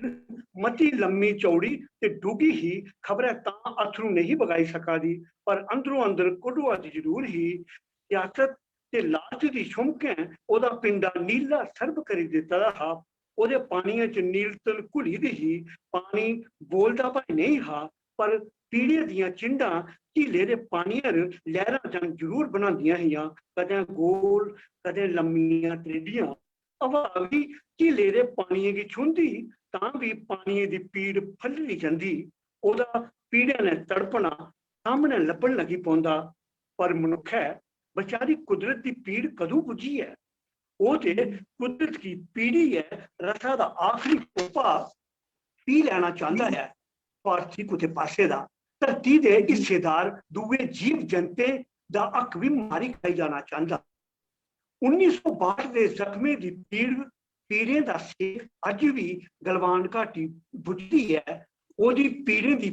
[SPEAKER 5] मती लम्मी चौड़ी ते डूंगी ही, खबरै तां अथरू नहीं बगाई सका दी, पर अंदरों अंदर कढोआ दी जरूर ही। सियासत ते लालच दी शुमकें ओह्दा पिंडा नीला सर्ब करी दित्ता दा हा। ओह्दे पानियै च नीलतल घुली दी ही। पानी बोलदा भाई नेईं हा, पर पीड़े दियां चिंडां झीले दे पानियै लैह्रां जन जरूर बनांदियां हियां, कदें गोल कदें लम्मियां त्रेडियां। हवा बी झीले दे पानियै गी छूंदी तां बी पानियै दी पीड़ फल्ली जंदी। ओह्दा पीड़े ने तड़पना सामने लब्भन लगी पौंदा। पर मनुक्खै बेचारी कुदरत दी पीड़ कदूं बुझी ऐ? ओह् ते कुदरत गी पीड़ियै रसा दा आखिरी कोपा पी लैना चांह्दा ऐ। स्वार्थी कुते पासे दा धरती दे हिस्सेदार दुए जीव जंतुएं दा हक भी मारी खाई जाना चांह्दा। 1962 दे जख्में दी पीड़ें दा सेक अज्ज भी गलवान घाटी बुझदी ऐ। ओह्दी पीड़ें दी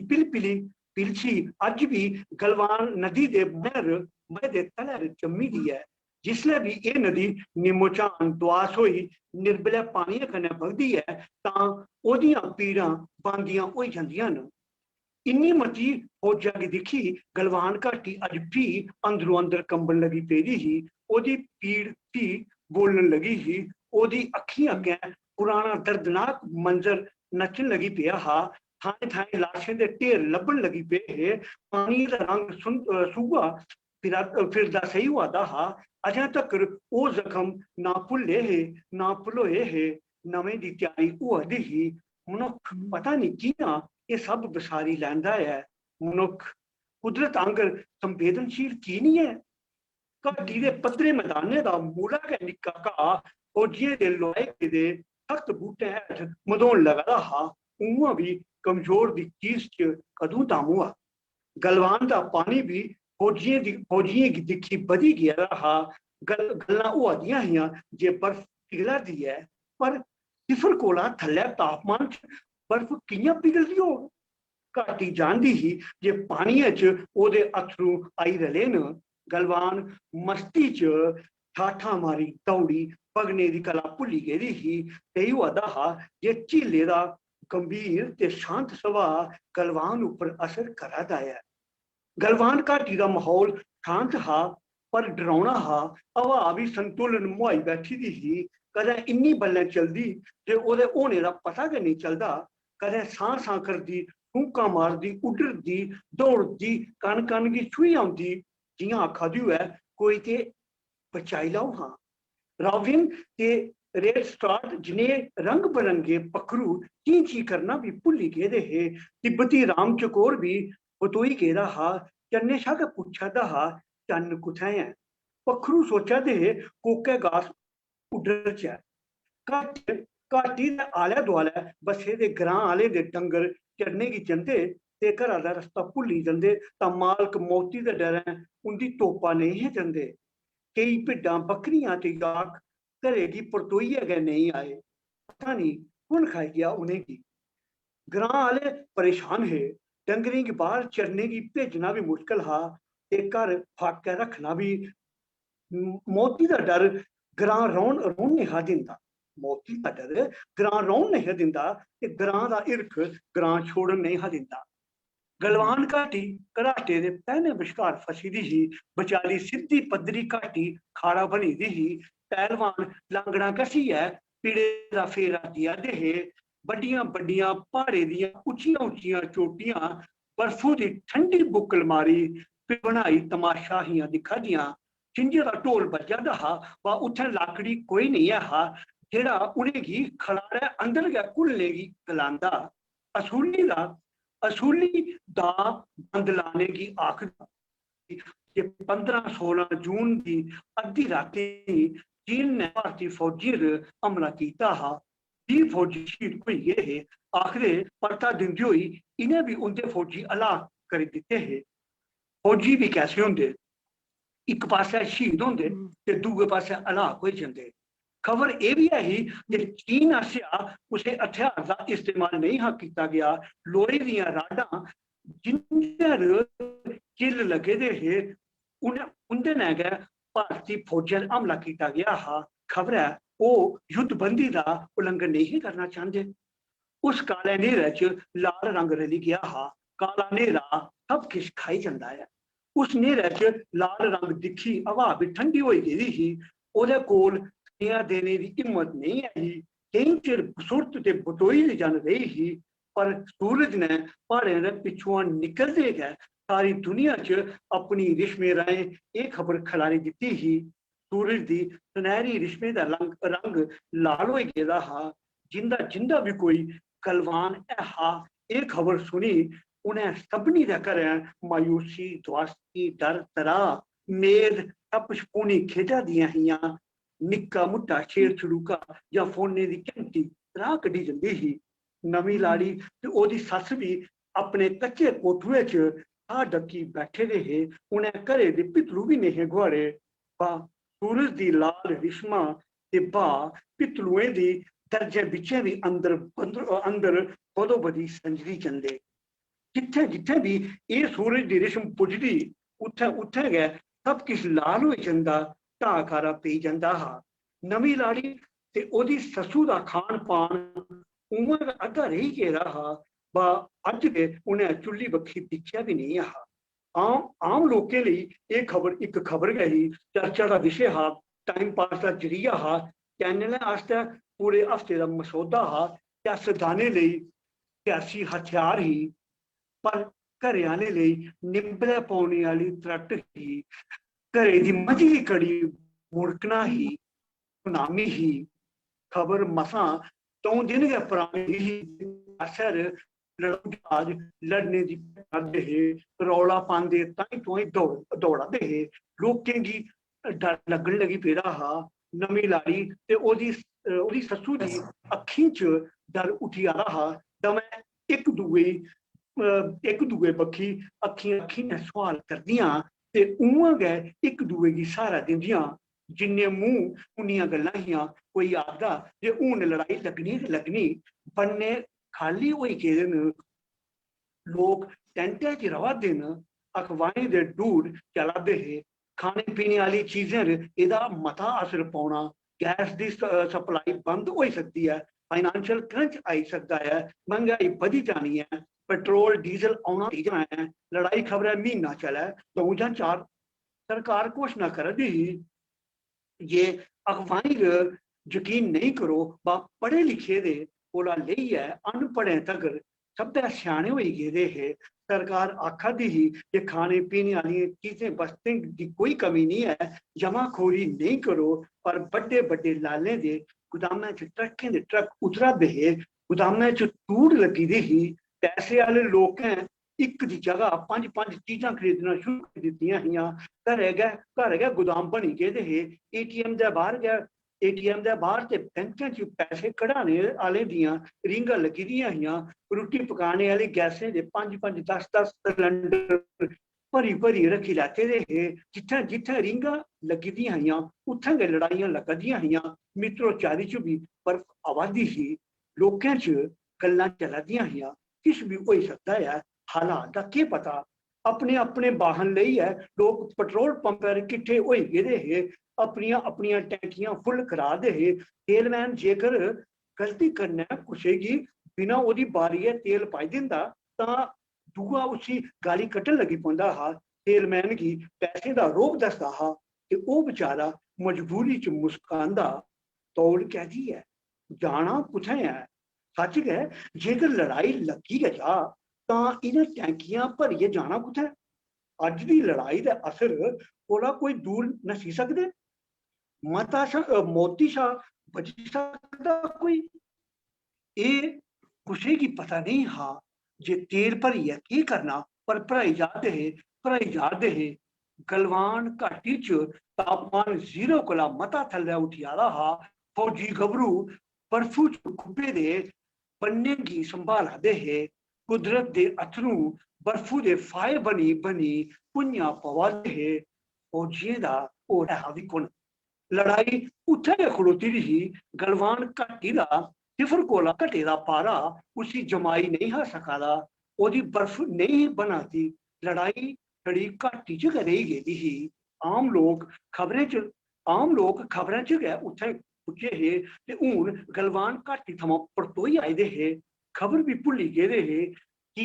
[SPEAKER 5] पिलछी अज्ज भी गलवान नदी दे महे दे तले जम्मी दी ऐ। जिसलै भी एह् नदी निम्मोचान दुआस होई निर्बले पानियै कन्नै बगदी ऐ तां ओह्दियां पीड़ां बांदियां होई जंदियां न। इन्नी मती फौजा गी दिक्खी गलवान घाटी अज्ज फ्ही अंदरों अंदर कंबन लगी पेदी ही। ओह्दी पीड़ फ्ही बोलन लगी ही। ओह्दी अक्खियें अग्गें पुराना दर्दनाक मंजर नचन लगी पेआ हा। थाएं थाएं लाशें दे ढेर लब्भन लगी पे हे। पानी दा रंग सूहा फिरदा सेही होआ दा हा। अजें तक्कर ओह् जख्म ना भुल्ले हे ना भुलोए हे। नमें दी त्यारी होआ दी ही। मनुक्ख पता नहीं कि'यां एह् सब बसारी लैंदा ऐ। मनुक्ख कुदरत आंगर संवेदनशील की नहीं है? घाटी दे पद्धरे मैदानें दा मूला गै निक्का घाऽ फौजियें दे लोआए गेदे सख्त बूह्टें हेठ मधोन लगा दा हा। उ'आं बी कमजोर दी चीज च कदूं दम होआ। गलवान दा पानी भी फौजियें गी दिक्खी बधी गेदा हा। गल्लां होआ दियां हियां जे बर्फ पिघला दी ऐ, पर सिफर कोला थल्लै तापमान च बर्फ कि'यां पिघलदी होग? घाटी जानदी ही जे पानियै च ओह्दे अथरू आई रले न। गलवान मस्ती च ठाठां मारी दौड़ी भगने दी कला भुल्ली गेदी ही। सेही होआ दा हा जे झीले दा गंभीर ते शांत सुभाऽ गलवान उप्पर असर करा दा ऐ। गलवान घाटी दा माहौल शांत हा, पर डरौना हा। हवा भी संतुलन मुहाई बैठी दी ही। कदें इन्नी बल्लें चलदी जे ओह्दे होने दा पता गै नेईं चलदा। कदें सां करदी, फूंकां मारदी, उड्डरदी, दौड़दी, कन गी छुही औंदी, जि'यां आखा दी होऐ कोई ते बचाई लैओ हां। रॉबिन ते रेड स्टार्ट जनेह् रंग बरंगे पक्खरू चीं चीं करना भी भुल्ली गेदे हे। तिब्बती राम चकोर भी बतोई गेदा हा। चन्नै शा गै पुच्छा दा हा, चन्न कुत्थै ऐ? पक्खरू सोचा दे हे कोकै गास उड्डर च ऐ। घाटी दे आले दुआले बसे दे ग्रां आह्ले दे डंगर चरने गी जंदे ते घरा दा रस्ता भुल्ली जंदे तां मालक मौती दे डरें उंदी तोपा नेईं हे जंदे। केईं भिड्डां बकरियां ते याक घरे गी परतोइयै गै नेईं आए। पता नहीं कु'न खाई गेआ उ'नेंगी। ग्रां आह्ले परेशान हे। डंगरें गी बाह्र चरने गी भेजना भी मुश्कल हा ते घर फाकै रखना भी। मौती दा डर ग्रां रौह्न नेईं हा दिंदा। मौती दा डर ग्रां रौह्न नेईं हा दिंदा ते ग्रां दा हिरख ग्रां छोड़न नेईं हा दिंदा। गलवान घाटी घराटे दे पैह्ने बश्कार फसी दी ही। बचारी सिद्धी पद्धरी घाटी खाड़ा बनी दी ही। पैह्लवान लांगड़ां कस्सियै पीड़े दा फेरा देआ दे हे। बड्डियां बड्डियां प्हाड़े दियां उच्चियां उच्चियां चोटियां बर्फू दी ठंडी बुक्कल मारी बनाई तमाशा हियां दिक्खा दियां। छिंझे दा ढोल बज्जा दा हा, वा उत्थें लाकड़ी कोई नहीं है हा। जेड़ा उनेंगी खलाड़ा अंदर गै घुलने गी गलांदा, असूली दा बंद लाने की आखदा। 15-16 जून की अद्धी राती चीन ने भारतीय फौजी हमला किया हा। 20 फौजी शहीद होई गए हे। आखिर परता दिंदे होई इन्हें भी उनके फौजी हलाक करी दिते हे। फौजी भी कैसे होंदे, एक पासे शहीद होंदे ते दूए पासे हलाक होई जंदे। खबर यह भी है कि चीन आसेआ कुछ हथियार का इस्तेमाल नहीं हा किया गया। लोहे दियां राडां जिन्ने किल लगे दे हे उंदे ने गै भारतीय फौजियां हमला किया गया हा। खबर है वो युद्धबंदी का उल्लंघन नहीं करना चाहते। उस काले नेरे च लाल रंग रली गया हा। काला नेरा सब किश खाई जाता है। उस नेरे च लाल रंग दिखी हवा भी ठंडी हो गई ही। ओदे कोल देने की हिम्मत नहीं आई। कई चिर सुरत ते बटोई ली जान रही ही, पर सूरज ने पहाड़े दे पिछुआ निकलते गै सारी दुनिया च अपनी रिश्मे राहें एक खबर खलारी दी ही। सूरज की सुनहरी रिश्मे का रंग लाल हो गया हा। जिंदा जिंदा भी कोई कलवान हा ये खबर सुनी उन्हें सबनी दे घरें मायूसी, दुआसी, डर, तरा, मेद टपछपूनी खेड़ा दियां हियां। निक्का मुट्टा शेर छड़ूका या फोने की घंटी तरा कड्ढी जंदी ही। नवी लाड़ी ते ओदी सस भी अपने कच्चे कोठुए च आ डकी बैठे दे हे। उन्हें घरे दे पितलू भी नहीं गुआड़े। बा सूरज दी लाल रिश्मा ते बा पितलुएं दी दर्जे बिचे भी अंदर बदो-बदी संजरी जंदे। जिथे जिथे भी ये सूरज दी रिश्म पुजदी उत्थे उत्थे गै सब किश लाल हो जंदा, ढाकारा पी जंदा हा। नवी लाड़ी ते ओदी ससू दा खान पान उमर अद्धा रही गेदा हा। बा अज के उन्हें चुल्ली बक्खी दिखिया भी नहीं हा। आम लोकें लिए ये खबर एक खबर गै ही, चर्चा का विषय हा, टाइम पास का जरिया हा, चैनलें आस्ते पूरे हफ्ते का मसौदा हा, सियासतदानें लिए सियासी हथियार ही, पर घरे आने लिए निंबले पौने वाली त्रट ही, घरे की मझली कड़ी मुड़कना ही, सुनामी ही। खबर मसा 2 दिन गै पुरानी ही। असर लड़ने की करते हे, रौला पाते ताई तुआई दौड़ा दे हे। लोकें की डर लगन लगी पेदा हा। नवी लाड़ी ते ओदी ससू दी अखीं च डर उठी आ रहा हा। दमें एक दुए बक्खी अखी ने सवाल करदियां ते उआं गै एक दुए की सहारा दिंदियां। जिन्ने मुंह उन्नियां गल्लां हियां। कोई आखदा जे हून लड़ाई लगनी बनने खाली होई गेदे न, लोग टेंटे च रवा दे न, अखबारें दे डूर चला दे हे। खाने पीने वाली चीजें एदा मता असर पौना, गैस की सप्लाई बंद हो सकती है, फाइनेंशियल क्रंच आई सकता है, महंगाई बढ़ी जानी है, पेट्रोल डीजल आना जाना है, लड़ाई खबरें महीना चले 2 या 4 सरकार घोषणा कर दी ही। ये अखबारें यकीन नहीं करो, बा पढ़े लिखे दे कोला लेइयै अनपढ़ें तगर सब्भै स्याने होई गेदे हे। सरकार आखा दी ही कि खाने पीने वाली चीजें बस्तें की कोई कमी नहीं है, जमाखोरी नहीं करो, पर बड़े बड़े लालें दे गुदामें च ट्रकें दे ट्रक उतरा दे हे। गुदामें च तूड़ लगी दी ही। पैसे वाले लोकें एक दी जगह 5-5 चीज़ां खरीदना शुरू कर दित्तियां हियां। घर गै गुदाम बनी गेदे हे। एटीएम दे बाहर ते बैंकें च पैसे कढाने आह्ले दियां रिंगां लगी दियां हियां। रुट्टी पकाने वाली गैसें दे 5-5, 10-10 सिलेंडर भरी रखी लैते दे हे। जित्थें जित्थें रिंगां लगी दियां हियां उत्थें गै लड़ाइयां लगा दियां हियां। मित्रो चारी च भी बर्फ आवा दी ही। लोकें च गल्लां चला दियां हियां, किश भी होई सकदा है, हालात दा केह् पता। अपने अपने वाहन लेइयै लोग पेट्रोल पंप पर किट्ठे होई गेदे हे। अपनियां टैंकियां फुल करा दे हे। तेलमैन जेकर गलती कन्नै कुसै गी बिना ओह्दी बारियै तेल पाई दिंदा तां दूआ उसी गाली कट्टन लगी पौंदा हा। तेलमैन गी पैसे दा रोब दसदा हा ते ओह् बेचारा मजबूरी च मुस्कांदा, तौल कैदी है, जाना कुत्थें है। सच गै जेकर लड़ाई लगी गै जा तां इ'नें टैंकियां भरियै जाना कुत्थें। अज्ज दी लड़ाई दे असर कोला कोई दूर नस्सी सकदे। मोदी शाह बच सकदा कोई? ਇਹ कुसै गी पता नहीं हा जे तेल भरियै की करना, पर भराई जा'रदे हे। गलवान घाटी च तापमान 0 कोला मता थल्लै उठी आदा हा। फौजी गभरू बर्फू च खुब्बे दे बन्ने गी संभाला दे हे। कुदरत दे अथरू बर्फू दे फाहे बनी भुंञां पवा दे हे। फौजियें दा होर ऐहा बी कु'न? लड़ाई उत्थै गै खड़ोती दी ही। गलवान घाटी दा सिफर कोला घटे दा पारा उसी जमाई नहीं हा सका दा। ओह्दी बर्फ नहीं ही बना दी। लड़ाई छड़ी घाटी च गै रेही गेदी ही। आम लोक खबरें च गै उत्थै पुज्जे हे ते हून गलवान घाटी थमां परतोई आए दे हे। खबर भी भुल्ली गेदे हे कि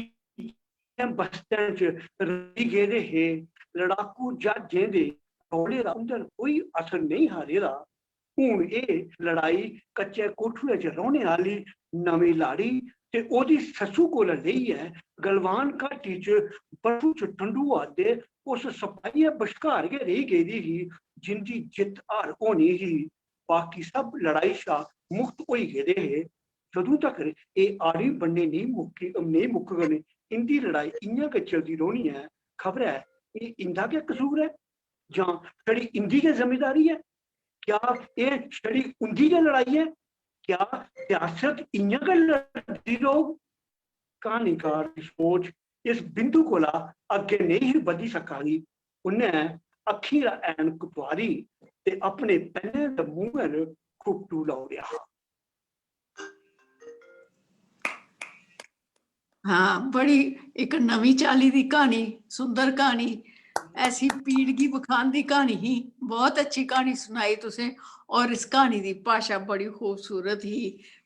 [SPEAKER 5] बस्तें च रेही गेदे हे। लड़ाकू ज्हाजें दे रौले दा उं'दे कोई असर नहीं हा रेह्दा। हून एह् लड़ाई कच्चे कोठुए च रौह्ने आह्ली नमीं लाड़ी ते ओह्दी सस्सू कोला लेइयै गलवान घाटी च बर्फू च ठंडुआ दे उस सपाहिये बश्कार गै रेही गेदी ही जिंदी जित्त हार होनी ही। बाकी सब लड़ाई शा मुक्त होई गेदे हे। जदूं तक्कर एह् आड़ी बन्ने नेईं मुकङन इंदी लड़ाई इ'यां गै चलदी रौह्नी ऐ। खबरै एह् इंदा गै कसूर ऐ जां छड़ी इंदी गै जिम्मेदारी ऐ? क्या एह् छड़ी उंदी गै लड़ाई है? क्या सियासत इ'यां गै लड़दी रौह्ग? क्हानीकार दी सोच इस बिंदु कोला अग्गे नहीं ही बधी सका दी। उन्नै अक्खीं दा ऐनक तुआरी ते अपने पैने दे मूंहें खुट्टू लाई ओड़ेआ।
[SPEAKER 2] हाँ, बड़ी एक नवी चाली दी कहानी, सुंदर कहानी, ऐसी पीड़ गी बखांदी कहानी ही। बहुत अच्छी कहानी सुनाई तुसें, और इस कहानी दी भाशा बड़ी खूबसूरत ही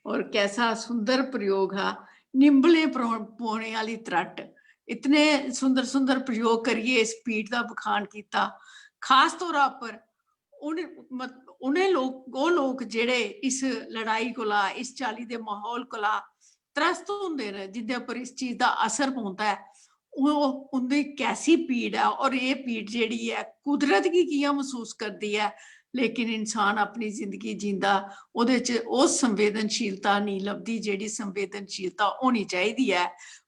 [SPEAKER 2] और कैसा सुंदर प्रयोग हा। निंबले पौने आह्ली त्रट, इतने सुंदर सुंदर प्रयोग करिए इस पीड़ दा बखान कीता। खास तौरा पर उ'नें लोक जेह्ड़े इस लड़ाई कोला, इस चाली दे माहौल कोला त्रस्त होंदे न, जिंदे उप्पर इस चीज दा असर पौंदा है, उं'दी कैसी पीड़ है और ये पीड़ जेह्ड़ी है कुदरत गी कि'यां महसूस करदी है। लेकिन इंसान अपनी जिंदगी जींदा ओह्दे च ओह् संवेदनशीलता नहीं लभदी जेह्ड़ी संवेदनशीलता होनी चाहिदी है।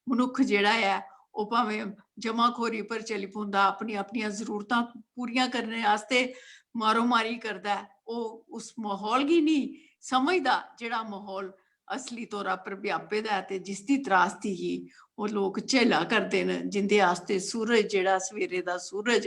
[SPEAKER 2] मनुक्ख जेह्ड़ा है ओह् भावें जमाखोरी पर चली पौंदा, अपनियां जरूरतां पूरियां करने आस्ते मारो मारी करदा है। ओह् उस माहौल गी नहीं समझदा जेह्ड़ा माहौल असली तौरा पर व्यापे दा है ते जिसदी त्रासदी ही ओह् लोक झेला करदे न, जिंदे आस्ते सूरज जेह्ड़ा सवेरे दा सूरज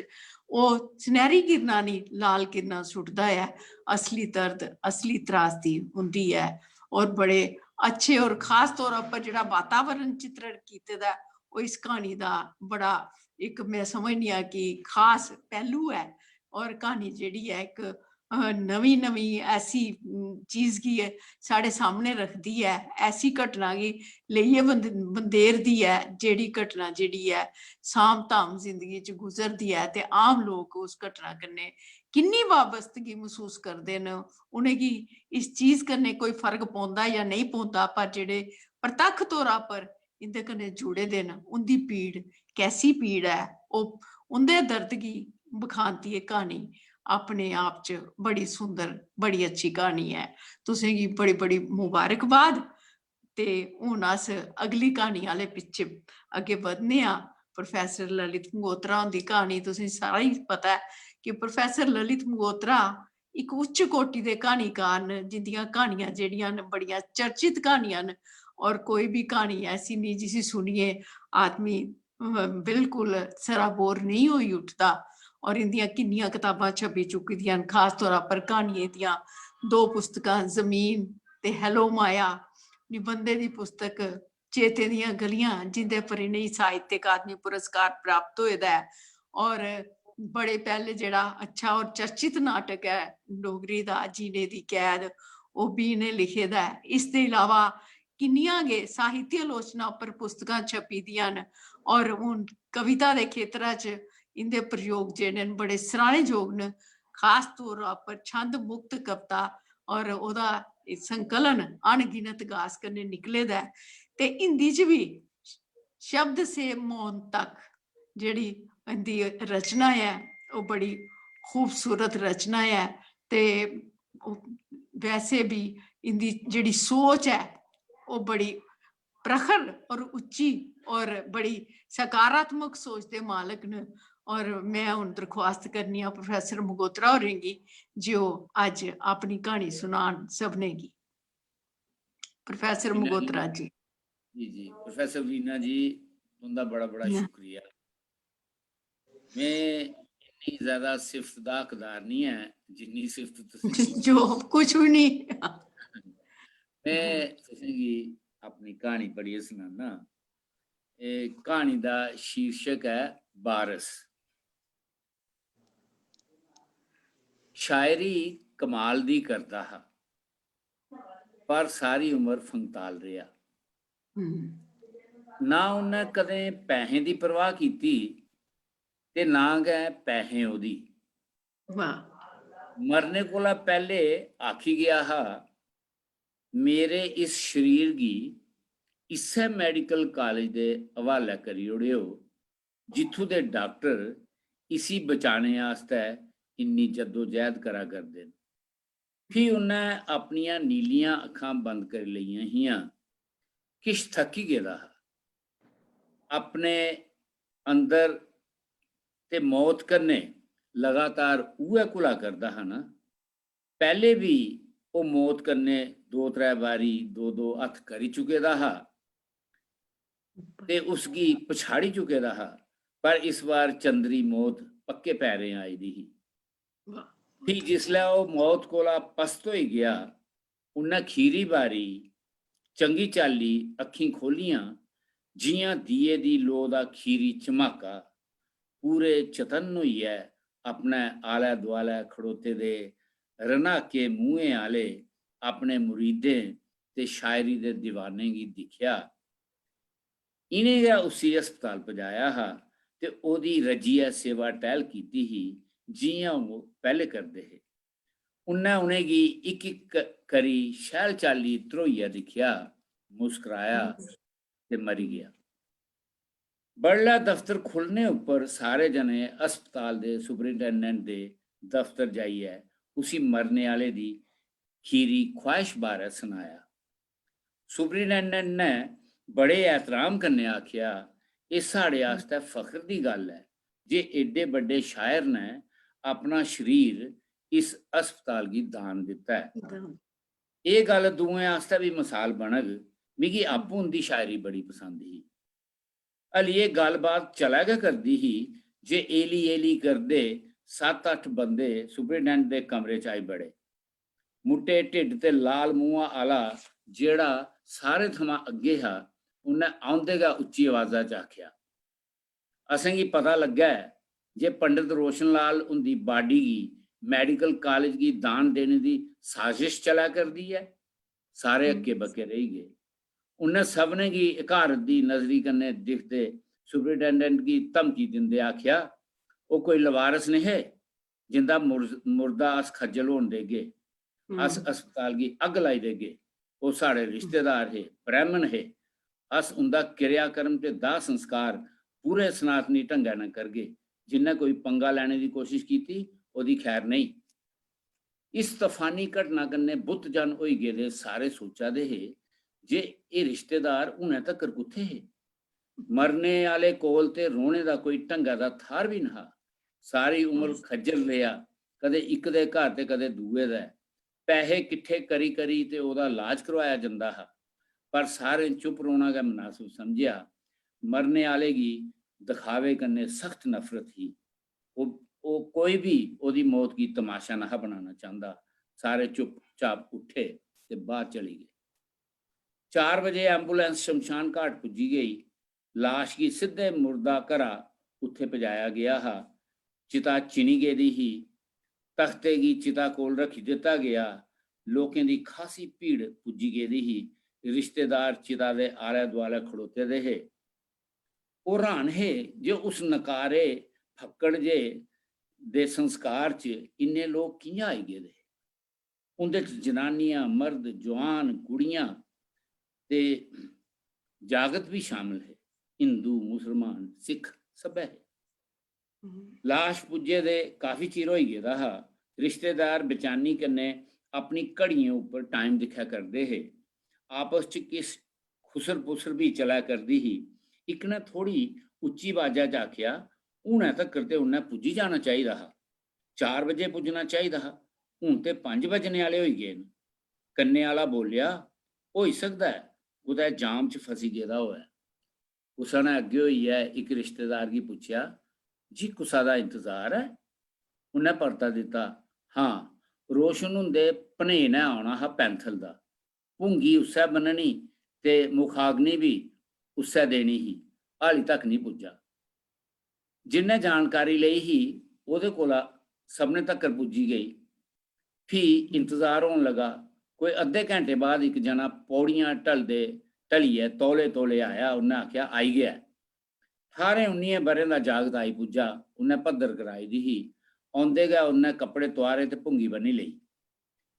[SPEAKER 2] ओह् सनैह्री किरणां नहीं लाल किरणां सुटदा है। असली दर्द, असली त्रासदी होंदी है। और बड़े अच्छे और खास तौर पर जेह्ड़ा वातावरण चित्रण कीते दा ओह् इस क्हानी दा बड़ा इक मैं समझनी आं कि खास पहलू है। और क्हानी जेह्ड़ी है इक नवी ऐसी चीज गी साढ़े सामने रखदी है, ऐसी घटना गी लेइयै बंदेरदी है, जेह्ड़ी घटना जेह्ड़ी है साम धाम जिंदगी च गुजरदी है ते आम लोक उस घटना कन्नै किन्नी वाबस्तगी महसूस करदे न। उ'नेंगी इस चीज कन्नै कोई फर्क पौंदा या नहीं पौंदा, पर जेह्ड़े प्रतक्ख तौरा पर इंदे कन्नै जुड़े दे न, उंदी पीड़ कैसी पीड़ है, ओह् उंदे दर्द गी बखांदी है क्हानी। अपने आप च बड़ी सुंदर, बड़ी अच्छी क्हानी है। तुसेंगी बड़ी बड़ी मुबारकबाद। ते हून अस अगली क्हानी आह्ले पिच्छे अग्गे बधने आं। प्रोफैसर ललित मंगोत्रा हुंदी क्हानी तुसें सारें गी पता है कि प्रोफैसर ललित मंगोत्रा इक उच्च कोटि दे क्हानीकार न, जिंदियां क्हानियां जेह्ड़ियां न बड़ियां चर्चित क्हानियां न। और कोई भी क्हानी ऐसी नहीं जिसी सुनिए आदमी बिल्कुल सराबोर नहीं होई उठदा। और इंदियां किन्नियां कताबां छपी चुकी दियां न। खास तौरा पर क्हानियें दियां 2 पुस्तकां, जमीन ते हैलो माया, निबंधें दी पुस्तक चेते दियां गलियां, जिंदे पर इ'नेंगी साहित्य अकादमी पुरस्कार प्राप्त होए दा है। और बड़े पैह्ले जेह्ड़ा अच्छा और चर्चित नाटक है डोगरी दा, जीने दी कैद, ओह् बी इ'नें लिखे दा है। इसदे इलावा किन्नियां गै साहित्य आलोचना उप्पर पुस्तकां छपी दियां न। और हून कविता दे खेतरा च इंदे प्रयोग जेह्ड़े न बड़े सराह्नेजोग न। खास तौर पर छंद मुक्त कविता और ओह्दा संकलन अनगिनत गास कन्नै निकले दा है। ते हिंदी च भी शब्द से मौन तक जेह्ड़ी इंदी रचना है ओह् बड़ी खूबसूरत रचना है। ते वैसे भी इनकी जिहड़ी सोच है वो बड़ी प्रखर और उच्ची और बड़ी सकारात्मक सोच के मालक ने। और मैं हुण दरख्वास्त करनी आ प्रोफैसर मगोत्रा होरें गी जो अज अपनी कहानी सुनान सबने गी। प्रोफैसर
[SPEAKER 1] वीना जी।
[SPEAKER 2] मगोत्रा जी।
[SPEAKER 1] जी जी प्रोफेसर वीना जी तुंदा बड़ा बड़ा
[SPEAKER 2] Yeah.
[SPEAKER 1] शुक्रिया। मैं इन्नी ज्यादा सिफत दा हकदार नहीं है जिन्नी सिफत तुसीं कीती।
[SPEAKER 2] जो कुछ भी नहीं।
[SPEAKER 1] मैं तुसें गी अपनी कहानी पढ़ियै सनाना। कहानी दा शीर्षक है बारस। शायरी कमाल दी करदा हा पर सारी उम्र फंगताल रिहा। ना उन्नै कदें पैहें दी परवाह कीती ते ना गै पैहें ओह्दी।
[SPEAKER 2] वाह।
[SPEAKER 1] मरने कोला पैह्ले आखी गेआ हा मेरे इस शरीर गी इस्सै मैडिकल कालेज दे हवालै करी ओड़ेओ जित्थूं दे डॉक्टर इसी बचाने आस्तै इन्नी जद्दोजहद करा करदे न। फ्ही उन्नै अपनियां नीलियां अक्खां बंद करी लेइयां हियां। किश थक्की गेदा हा अपने अंदर ते मौत कन्नै लगातार उ'ऐ घुला करदा हा ना। पैह्ले भी ओह् मौत कन्नै 2-3 बारी 2-2 हत्थ करी चुके दा हा ते उसगी पछाड़ी चुके दा हा। पर इस बार चंद्री मौत पक्के पैरें आई दी ही। फ्ही जिसलै ओह् मौत कोला पस्त होई गेआ उन्नै खीरी बारी चंगी चाल्ली अक्खीं खोलियां जियां दिए दी लोऽ दा खीरी झमाका। पूरे चतन्न होइयै अपने आलै दुआलै खड़ोते दे रनाके मूहें आह्ले अपने मुरीदें ते शायरी दे दीवानें गी दिक्खेआ। इ'नें गै उसी अस्पताल पजाया हा ते ओह्दी रज्जियै सेवा टैह्ल कीती ही जियां ओह् पैह्ले करदे हे। उन्नै उ'नेंगी इक इक करी शैल चाल्ली ध्रोइयै दिक्खेआ, मुस्कराया ते मरी गेआ। बडलै दफ्तर खु'ल्लने उप्पर सारे जने अस्पताल दे सुपरिटेंडेंट दे दफ्तर जाइयै उसी मरने आह्ले दी खीरी ख्वाहिश बारै सनाया। सुपरिटेंडेंट ने बड़े एहतराम कन्नै आखेआ एह् साढ़े आस्तै फख्र दी गल्ल है जे एड्डे बड्डे शायर ने अपना शरीर इस अस्पताल गी दान दित्ता है। एह् गल्ल दुएं आस्तै भी मिसाल बनग। मिगी आपूं उंदी शायरी बड़ी पसंद ही। हली एह् गल्लबात चलै गै करदी ही जे एली एली करदे 7-8 बंदे सुपरिटेंडेंट दे कमरे च आई बड़े। मुट्टे ढिड्ड ते लाल मूहां आह्ला जेह्ड़ा सारे थमां अग्गे हा उन्नै औंदे गै उच्ची आवाज़ा च आखेआ असेंगी पता लग्गा ऐ जे पंडित रोशन लाल उंदी बाडी गी मैडिकल कालेज गी दान देने दी साजिश चलै करदी है। सारे हक्के बक्के रेही गे। उन्नै सभनें गी हकारत दी नजरी कन्नै दिखदे सुपरिटेंडेंट गी धमकी दिंदे आखेआ ओह् कोई लवारस नेहे जिंदा मुर्दा अस खज्जल होन देगे। अस अस्पताल गी अग्ग लाई देगे। ओह् साढ़े रिश्तेदार हे, ब्राह्मण हे। अस उंदा क्रियाक्रम ते दाह संस्कार पूरे सनातनी ढंगै नै करगे। जिन्नै कोई पंगा लैने दी कोशिश कीती ओह्दी खैर नहीं। इस तफानी घटना कन्नै बुत जन होई गेदे सारे सोचा दे हे जे एह् रिश्तेदार हुणे तक्कर कुत्थे हे। मरने आह्ले कोल ते रोने दा कोई ढंगा दा थाह्र भी नहा। सारी उम्र खज्जल रेहा, कदे इक दे घर ते कदे दूए दे। पैहे किट्ठे करी करी ते ओह्दा इलाज करवाया जंदा हा। पर सारें चुप रौह्ना गै मुनासिब समझेआ। मरने आह्ले गी दिखावे कन्नै सख्त नफरत ही। ओह् कोई भी ओह्दी मौत गी तमाशा नहा बनाना चांह्दा। सारे चुपचाप उठे ते बाहर चली गए। 4 बजे एंबुलेंस शमशान घाट पुज्जी गई। लाश गी सिद्धे मुर्दा घरा उत्थे पजाया गया हा। चिता चिनी गेदी ही। तख्ते गी चिता कोल रखी दित्ता गया। लोकें दी खासी भीड़ पुज्जी गेदी ही। रिश्तेदार चिता दे आले दुआले खड़ोते दे हे। ओह् र्हान हे जे उस नकारे फक्कड़ जे दे संस्कार च इन्ने लोग कि'यां आई गेदे हे। उंदे च जनानियां, मर्द, जवान, कुड़ियां ते जागत भी शामिल है। हिंदू, मुसलमान, सिख सब्भै हे। लाश पुज्जे दे काफी चिर होई गेदा हा। रिश्तेदार बेचैनी कन्नै अपनी घड़ियें उपर टाइम दिखा करते है, आपस च किस खुसर पुसर भी चला करती ही। एक ने थोड़ी उच्ची आवाजा च आख्या, हुणे तक्कर ते उन्हें पुज्जी जाना चाहिए हा, 4 बजे पुजना चाहिए हा, हुण ते 5 बजने वाले हो गए न। कन्ने वाला बोलिया, हो सकता है कुदै जाम च फसी गेदा होऐ। कुसा ने अगे होइयै एक रिश्तेदार की पूछया, जी कुसा दा इंतजार है? उन्हें परता दिता, हाँ, रोशन हुंदे भनेने आना हा पैंथल दा, भुंगी उस्सै बन्ननी ते मुखाग्नि भी उस्सै देनी ही, हाली तक नहीं पुज्जा। जिन्ने जानकारी लई ही ओहदे कोला सबने तक्कर पुज्जी गई। फ्ही इंतजार होन लगा। कोई अद्धे घंटे बाद एक जना पौड़ियां ढलिए तौले तौले आया। उन्हें आख्या, आई गया। 18-19 बरें दा जागत आई पुज्जा। उन्हें भद्दर कराई दी ही। आउंदे गै उन्हें कपड़े तुआरे ते भुंगी बन्नी लई।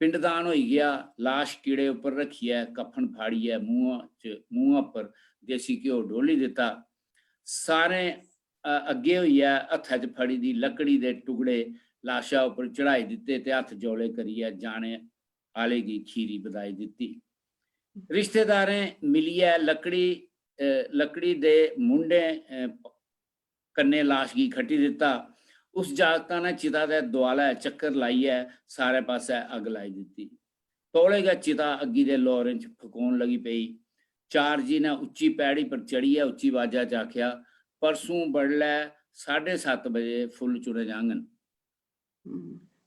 [SPEAKER 1] पिंडदान होई गया। लाश कीड़े उपर रखिए कफन फाड़िए मूँह पर देसी घ्यो डोली दिता। सारे अगे होइए हत्था च फड़ी दी लकड़ी दे टुकड़े लाशा उपर चढ़ाई दिते ते हत्थ जोले करिए जाने आले गी खीरी बधाई दिती। रिश्तेदारें मिलिए लकड़ी दे मुंडे कन्ने लाश गी खट्टी दिता। उस जागता ने चिता दे दुआले चक्कर लाइए सारे पासे अग लाई दिती। तौले गै चिता अग्गी दे लोरें च फकोन लगी पई। चार जी ने उच्ची पैड़ी पर चढ़िए उच्ची आवाजा च आख्या, परसों बडलै 7:30 बजे फुल चुने जाङन।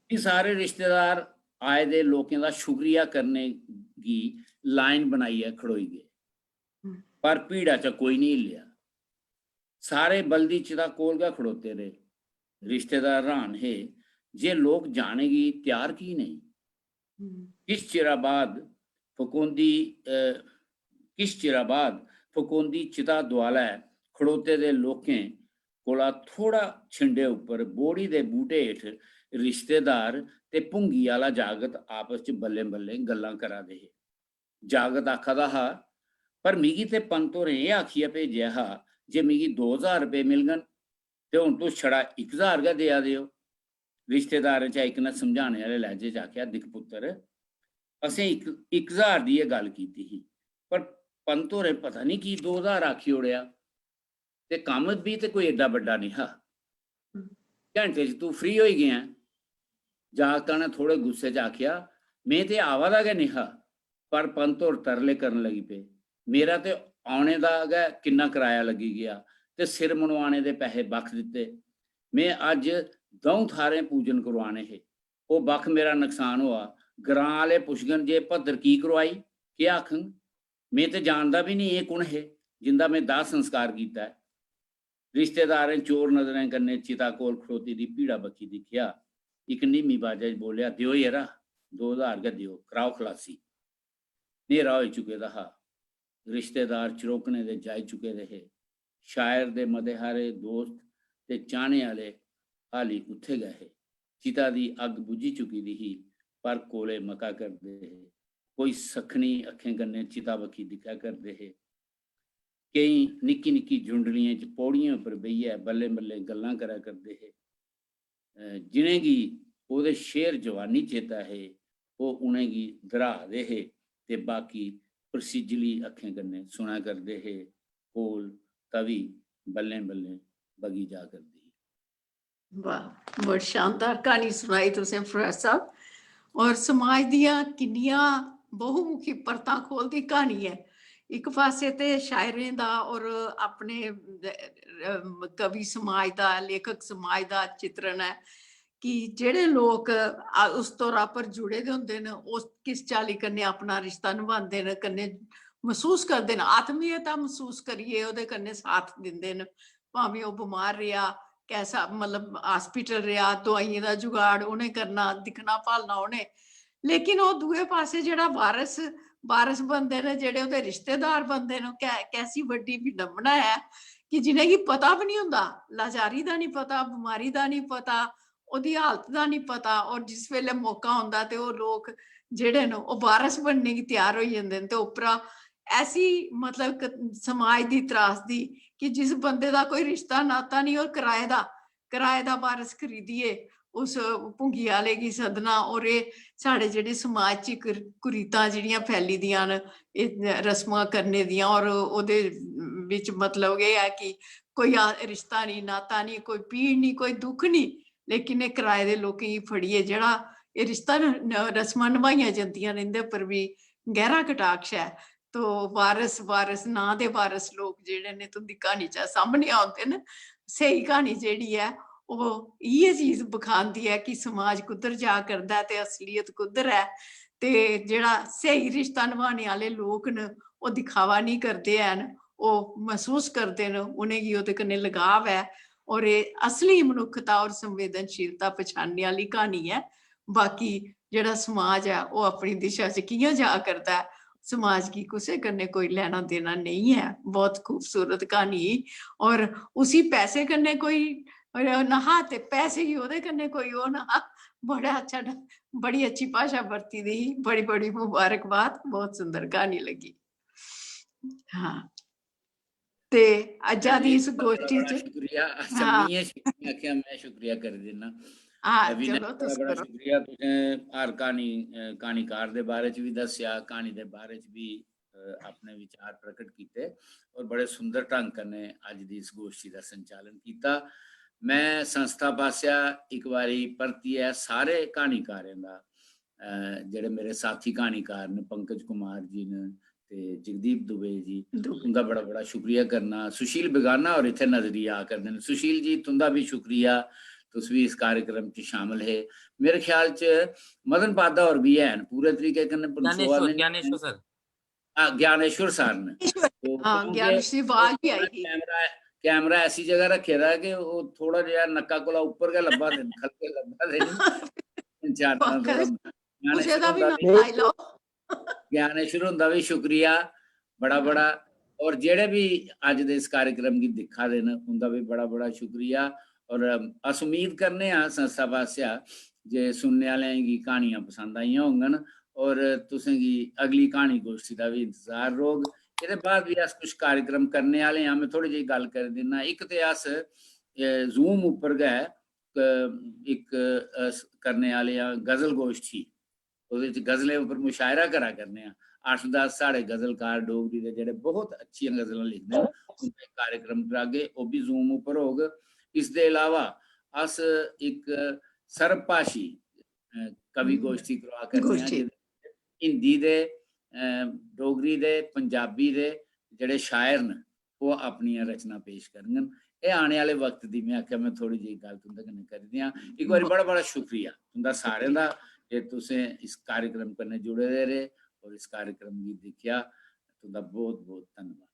[SPEAKER 1] सारे रिश्तेदार आए दे लोकें दा शुक्रिया करने की लाइन बनाइए खड़ोई गए, पर भीड़ा च कोई नहीं हिल्लिया। सारे बल्दी चिता कोल गै खड़ोते रहे। रिश्तेदार हैरान हे जे लोग जाने की तैयार की नहीं। किस चिरा बाद फकोंदी चिता दुआलै खड़ोते दे लोकें कोला थोड़ा छिंडे उपर बोड़ी दे बूटे हेठ रिश्तेदार ते भुंगी आला जागत आपस च बल्लें बल्लें गल्लां करा दे हे। जागत आखा दा हा, पर मिगी ते पंत होरें एह् आखिए भेजेआ हा जे मिगी 2000 रुपये मिलगन ते हुण तुस छड़ा 1000 गै देआ दे ओ। रिश्तेदारें चा इक ने समझाने आह्ले लैह्जे च आखेआ, दिक्ख पुत्तर, असें 1000 दी एह् गल्ल कीती ही, पर पंत होरें पता नहीं की 2000 आखी ओड़ेआ ते कम्म भी ते कोई एड्डा बड्डा नहीं हा। घंटे च तू फ्री होई गया। जागता ने थोड़े गुस्से च आख्या, में ते आवा दा गै नहीं हा, पर पंत होर तरले करन लगी पे। मेरा ते आने दा गै किन्ना कराया लगी गया ते सिर मनवाने दे पैसे बक्ख दिते। में अज 2 थारें पूजन करवाने हे, ओह् बक्ख मेरा नुकसान होआ। ग्रां आह्ले पुछगन जे भद्दर की करवाई, केह् आखन? में ते जानदा भी नहीं एह् कुण हे जिंदा में दाह संस्कार कीता है। रिश्तेदारें चोर नजरें कन्नै चिता कोल खड़ोती दी भीड़ा बक्खी दिक्खेआ। इक नीमी बाजा च बोलिया, दिओ यरा 2000 गै दिओ, कराओ खलासी। न्हेरा होई चुके दा हा। रिश्तेदार चरोकने दे जाई चुके दे हे। शायर दे मते हारे दोस्त ते चाहने आह्ले हाली उत्थे गए हे। चिता दी अग बुझी चुकी दी ही, पर कोले मका करदे हे। कोई सखनी अखें कन्नै चिता बक्खी दिक्खा करदे हे। केई निक्की निक्की झुंडलियें च पौड़ियें पर बेहियै बल्लें बल्लें गल्लां करा करदे हे। जिनेंगी ओह्दे शेर जवानी चेता हे, ओह् उनेंगी दरा दे हे ते बाकी प्रसिजली अखें कन्नै सुना करदे हे। कोल तवी बल्लें बल्लें बगी जा करदी।
[SPEAKER 2] वाह, बहुत शानदार कहानी सुनाई तुसें फराज साहब। और समाज दियां किन्नियां बहुमुखी परतां खोलदी कहानी है। एक पासे ते शायरें दा और अपने कवि समाज दा, लेखक समाज दा चित्रण है कि जेड़े लोग उस तौरा पर जुड़े दे होंदे न, उस किस चाली कन्नै अपना रिश्ता निभांदे न, कन्नै महसूस करदे न, आत्मीयता महसूस करिए ओहदे कन्नै साथ दिंदे न। भावें ओह् बमार रेहा, कैसा मतलब हॉस्पिटल रेहा, दवाइयें दा जुगाड़ उ'नें करना, दिक्खना भालना उ'नें, लेकिन ओह् दूए पासे जेह्ड़ा वारस बनदे न, जेह्ड़े ओह्दे रिश्तेदार बनदे न, कैसी बड्डी विडंबना है कि जिनेंगी पता भी नहीं होंदा, लाचारी दा नहीं पता, बमारी दा नहीं पता, ओह्दी हालत दा नहीं पता, और जिस वेले मौका होंदा ते ओह् लोग जेह्ड़े न ओह् वारस बनने गी त्यार होई जंदे न। ते उप्परा ऐसी मतलब समाज दी त्रासदी कि जिस बंदे दा कोई रिश्ता नाता नहीं, और किराए दा वारस खरीदिए उस भुंगी आले गी सदना और ये साढ़े जेह्ड़े समाज च कुरीतां जेह्ड़ियां फैली दियां न एह् रस्मां करने दियां और ओह्दे बिच मतलब एह् है कि कोई रिश्ता नहीं नाता नहीं कोई पीड़ नहीं कोई दुख नहीं लेकिन एह् किराए दे लोकें गी फड़ियै जेह्ड़ा एह् रिश्ता रस्मां नभाइयां जंदियां न इंदे उप्पर बी गैह्रा कटाक्ष है तो वारस नां दे वारस लोग जेह्ड़े ने तुंदी क्हानी च सामने आंदे न स्हेई क्हानी जेह्ड़ी है ओह् इ'यै चीज बखांदी है कि समाज कुद्धर जा करदा ते असलियत कुद्धर है ते जेह्ड़ा स्हेई रिश्ता नभाने आह्ले लोक न ओह् दिखावा नहीं करदे हैन ओह् महसूस करदे न उ'नेंगी ओह्दे कन्नै लगाव है और एह् असली मनुक्खता और संवेदनशीलता पछानने आह्ली क्हानी है बाकी जेह्ड़ा समाज है ओह् अपनी दिशा च कि'यां जा करदा है समाज की कुसै कन्नै कोई लैना देना नहीं है बहुत खूबसूरत क्हानी और उसी पैसे कन्नै कोई नहा ते पैसे गी ओह्दे कन्नै कोई ओह् नहा बड़ा अच्छा बड़ी अच्छी भाशा बरती दी ही बड़ी बड़ी मुबारकबाद बहुत सुंदर क्हानी लगी हाँ ते अज्जा दी इस गोष्ठी च
[SPEAKER 1] शुक्रिया अच्छा
[SPEAKER 2] हाँ
[SPEAKER 1] मियां शुक्रिया आखेआ मैं शुक्रिया करी दिन्ना
[SPEAKER 2] हाँ
[SPEAKER 1] विनय
[SPEAKER 2] चलो
[SPEAKER 1] बड़ा
[SPEAKER 2] तुस
[SPEAKER 1] बड़ा
[SPEAKER 2] करो
[SPEAKER 1] शुक्रिया तुसें हर क्हानीकार दे बारे च भी दस्सेआ क्हानी दे बारे च भी अपने विचार प्रकट कीते और बड़े सुंदर ढंग कन्नै अज दी इस गोष्ठी दा संचालन कीता मैं संस्था पासेआ इक बारी परतियै सारे क्हानीकारें दा जेह्ड़े मेरे साथी क्हानीकार न पंकज कुमार जी न ते जगदीप दुबे जी उंदा बड़ा बड़ा शुक्रिया करना सुशील बेगाना और इत्थे नजरी आ करदे न सुशील जी तुंदा भी शुक्रिया तुस भी इस कार्यक्रम च शामिल है मेरे ख्याल च मदन पादा और भी हैन पूरे तरीके कन्नै पंसोआ ने
[SPEAKER 6] ज्ञानेश्वर सर
[SPEAKER 1] ज्ञानेश्वर सर न तो
[SPEAKER 2] हाँ
[SPEAKER 1] क्योंकि
[SPEAKER 2] ज्ञान श्री आवाज भी आई थी
[SPEAKER 1] कैमरा ऐसी जगह रखे दा कि वो थोड़ा जिहा नक्का कोला उप्पर गै लब्भा दे न खल्के लब्भा दे नी चानना थोड़ा
[SPEAKER 2] कुसै दा
[SPEAKER 1] ज्ञानेश्वर
[SPEAKER 2] भी
[SPEAKER 1] हुंदा
[SPEAKER 2] नाम लाई लओ
[SPEAKER 1] ज्ञानेश्वर हुंदा भी शुक्रिया बड़ा बड़ा और जेह्ड़े भी अज दे इस कार्यक्रम गी दिक्खा दे न उंदा भी बड़ा बड़ा शुक्रिया और अस उम्मीद करने आं संस्था पासेआ जे सुनने आह्लें गी क्हानियां पसंद आइयां होङन और तुसें गी अगली क्हानी गोष्ठी दा भी इंतजार रौह्ग एह्दे बाद भी अस कुछ कार्यक्रम करने आह्ले आं मैं थोड़ी जेही गल्ल करी दिन्ना इक ते अस जूम उप्पर गै इक करने आह्ले आं गजल गोष्ठी ओह्दे च गजलें उप्पर मुशायरा करा करने आं 8-10 साढ़े गजलकार डोगरी दे जेह्ड़े बहुत अच्छियां गजलां लिखदे न उंदा इक कार्यक्रम करागे ओह् भी जूम उप्पर होग इसदे अलावा अस इक सर्वभाशी कवि गोष्ठी करवा करने आं जेह्दे हिंदी दे डोगरी दे पंजाबी दे जेह्ड़े शायर न ओह् अपनियां रचना पेश करङन एह् आने आह्ले वक्त दी मैं आखेआ मैं थोड़ी जेही गल्ल तुंदे कन्नै करी दियां इक बारी बड़ा बड़ा शुक्रिया तुंदा सारें दा जे तुसें इस कार्यक्रम कन्नै जुड़े दे रेह् और इस कार्यक्रम गी दिक्खेआ तुंदा बहुत बहुत धन्नवाद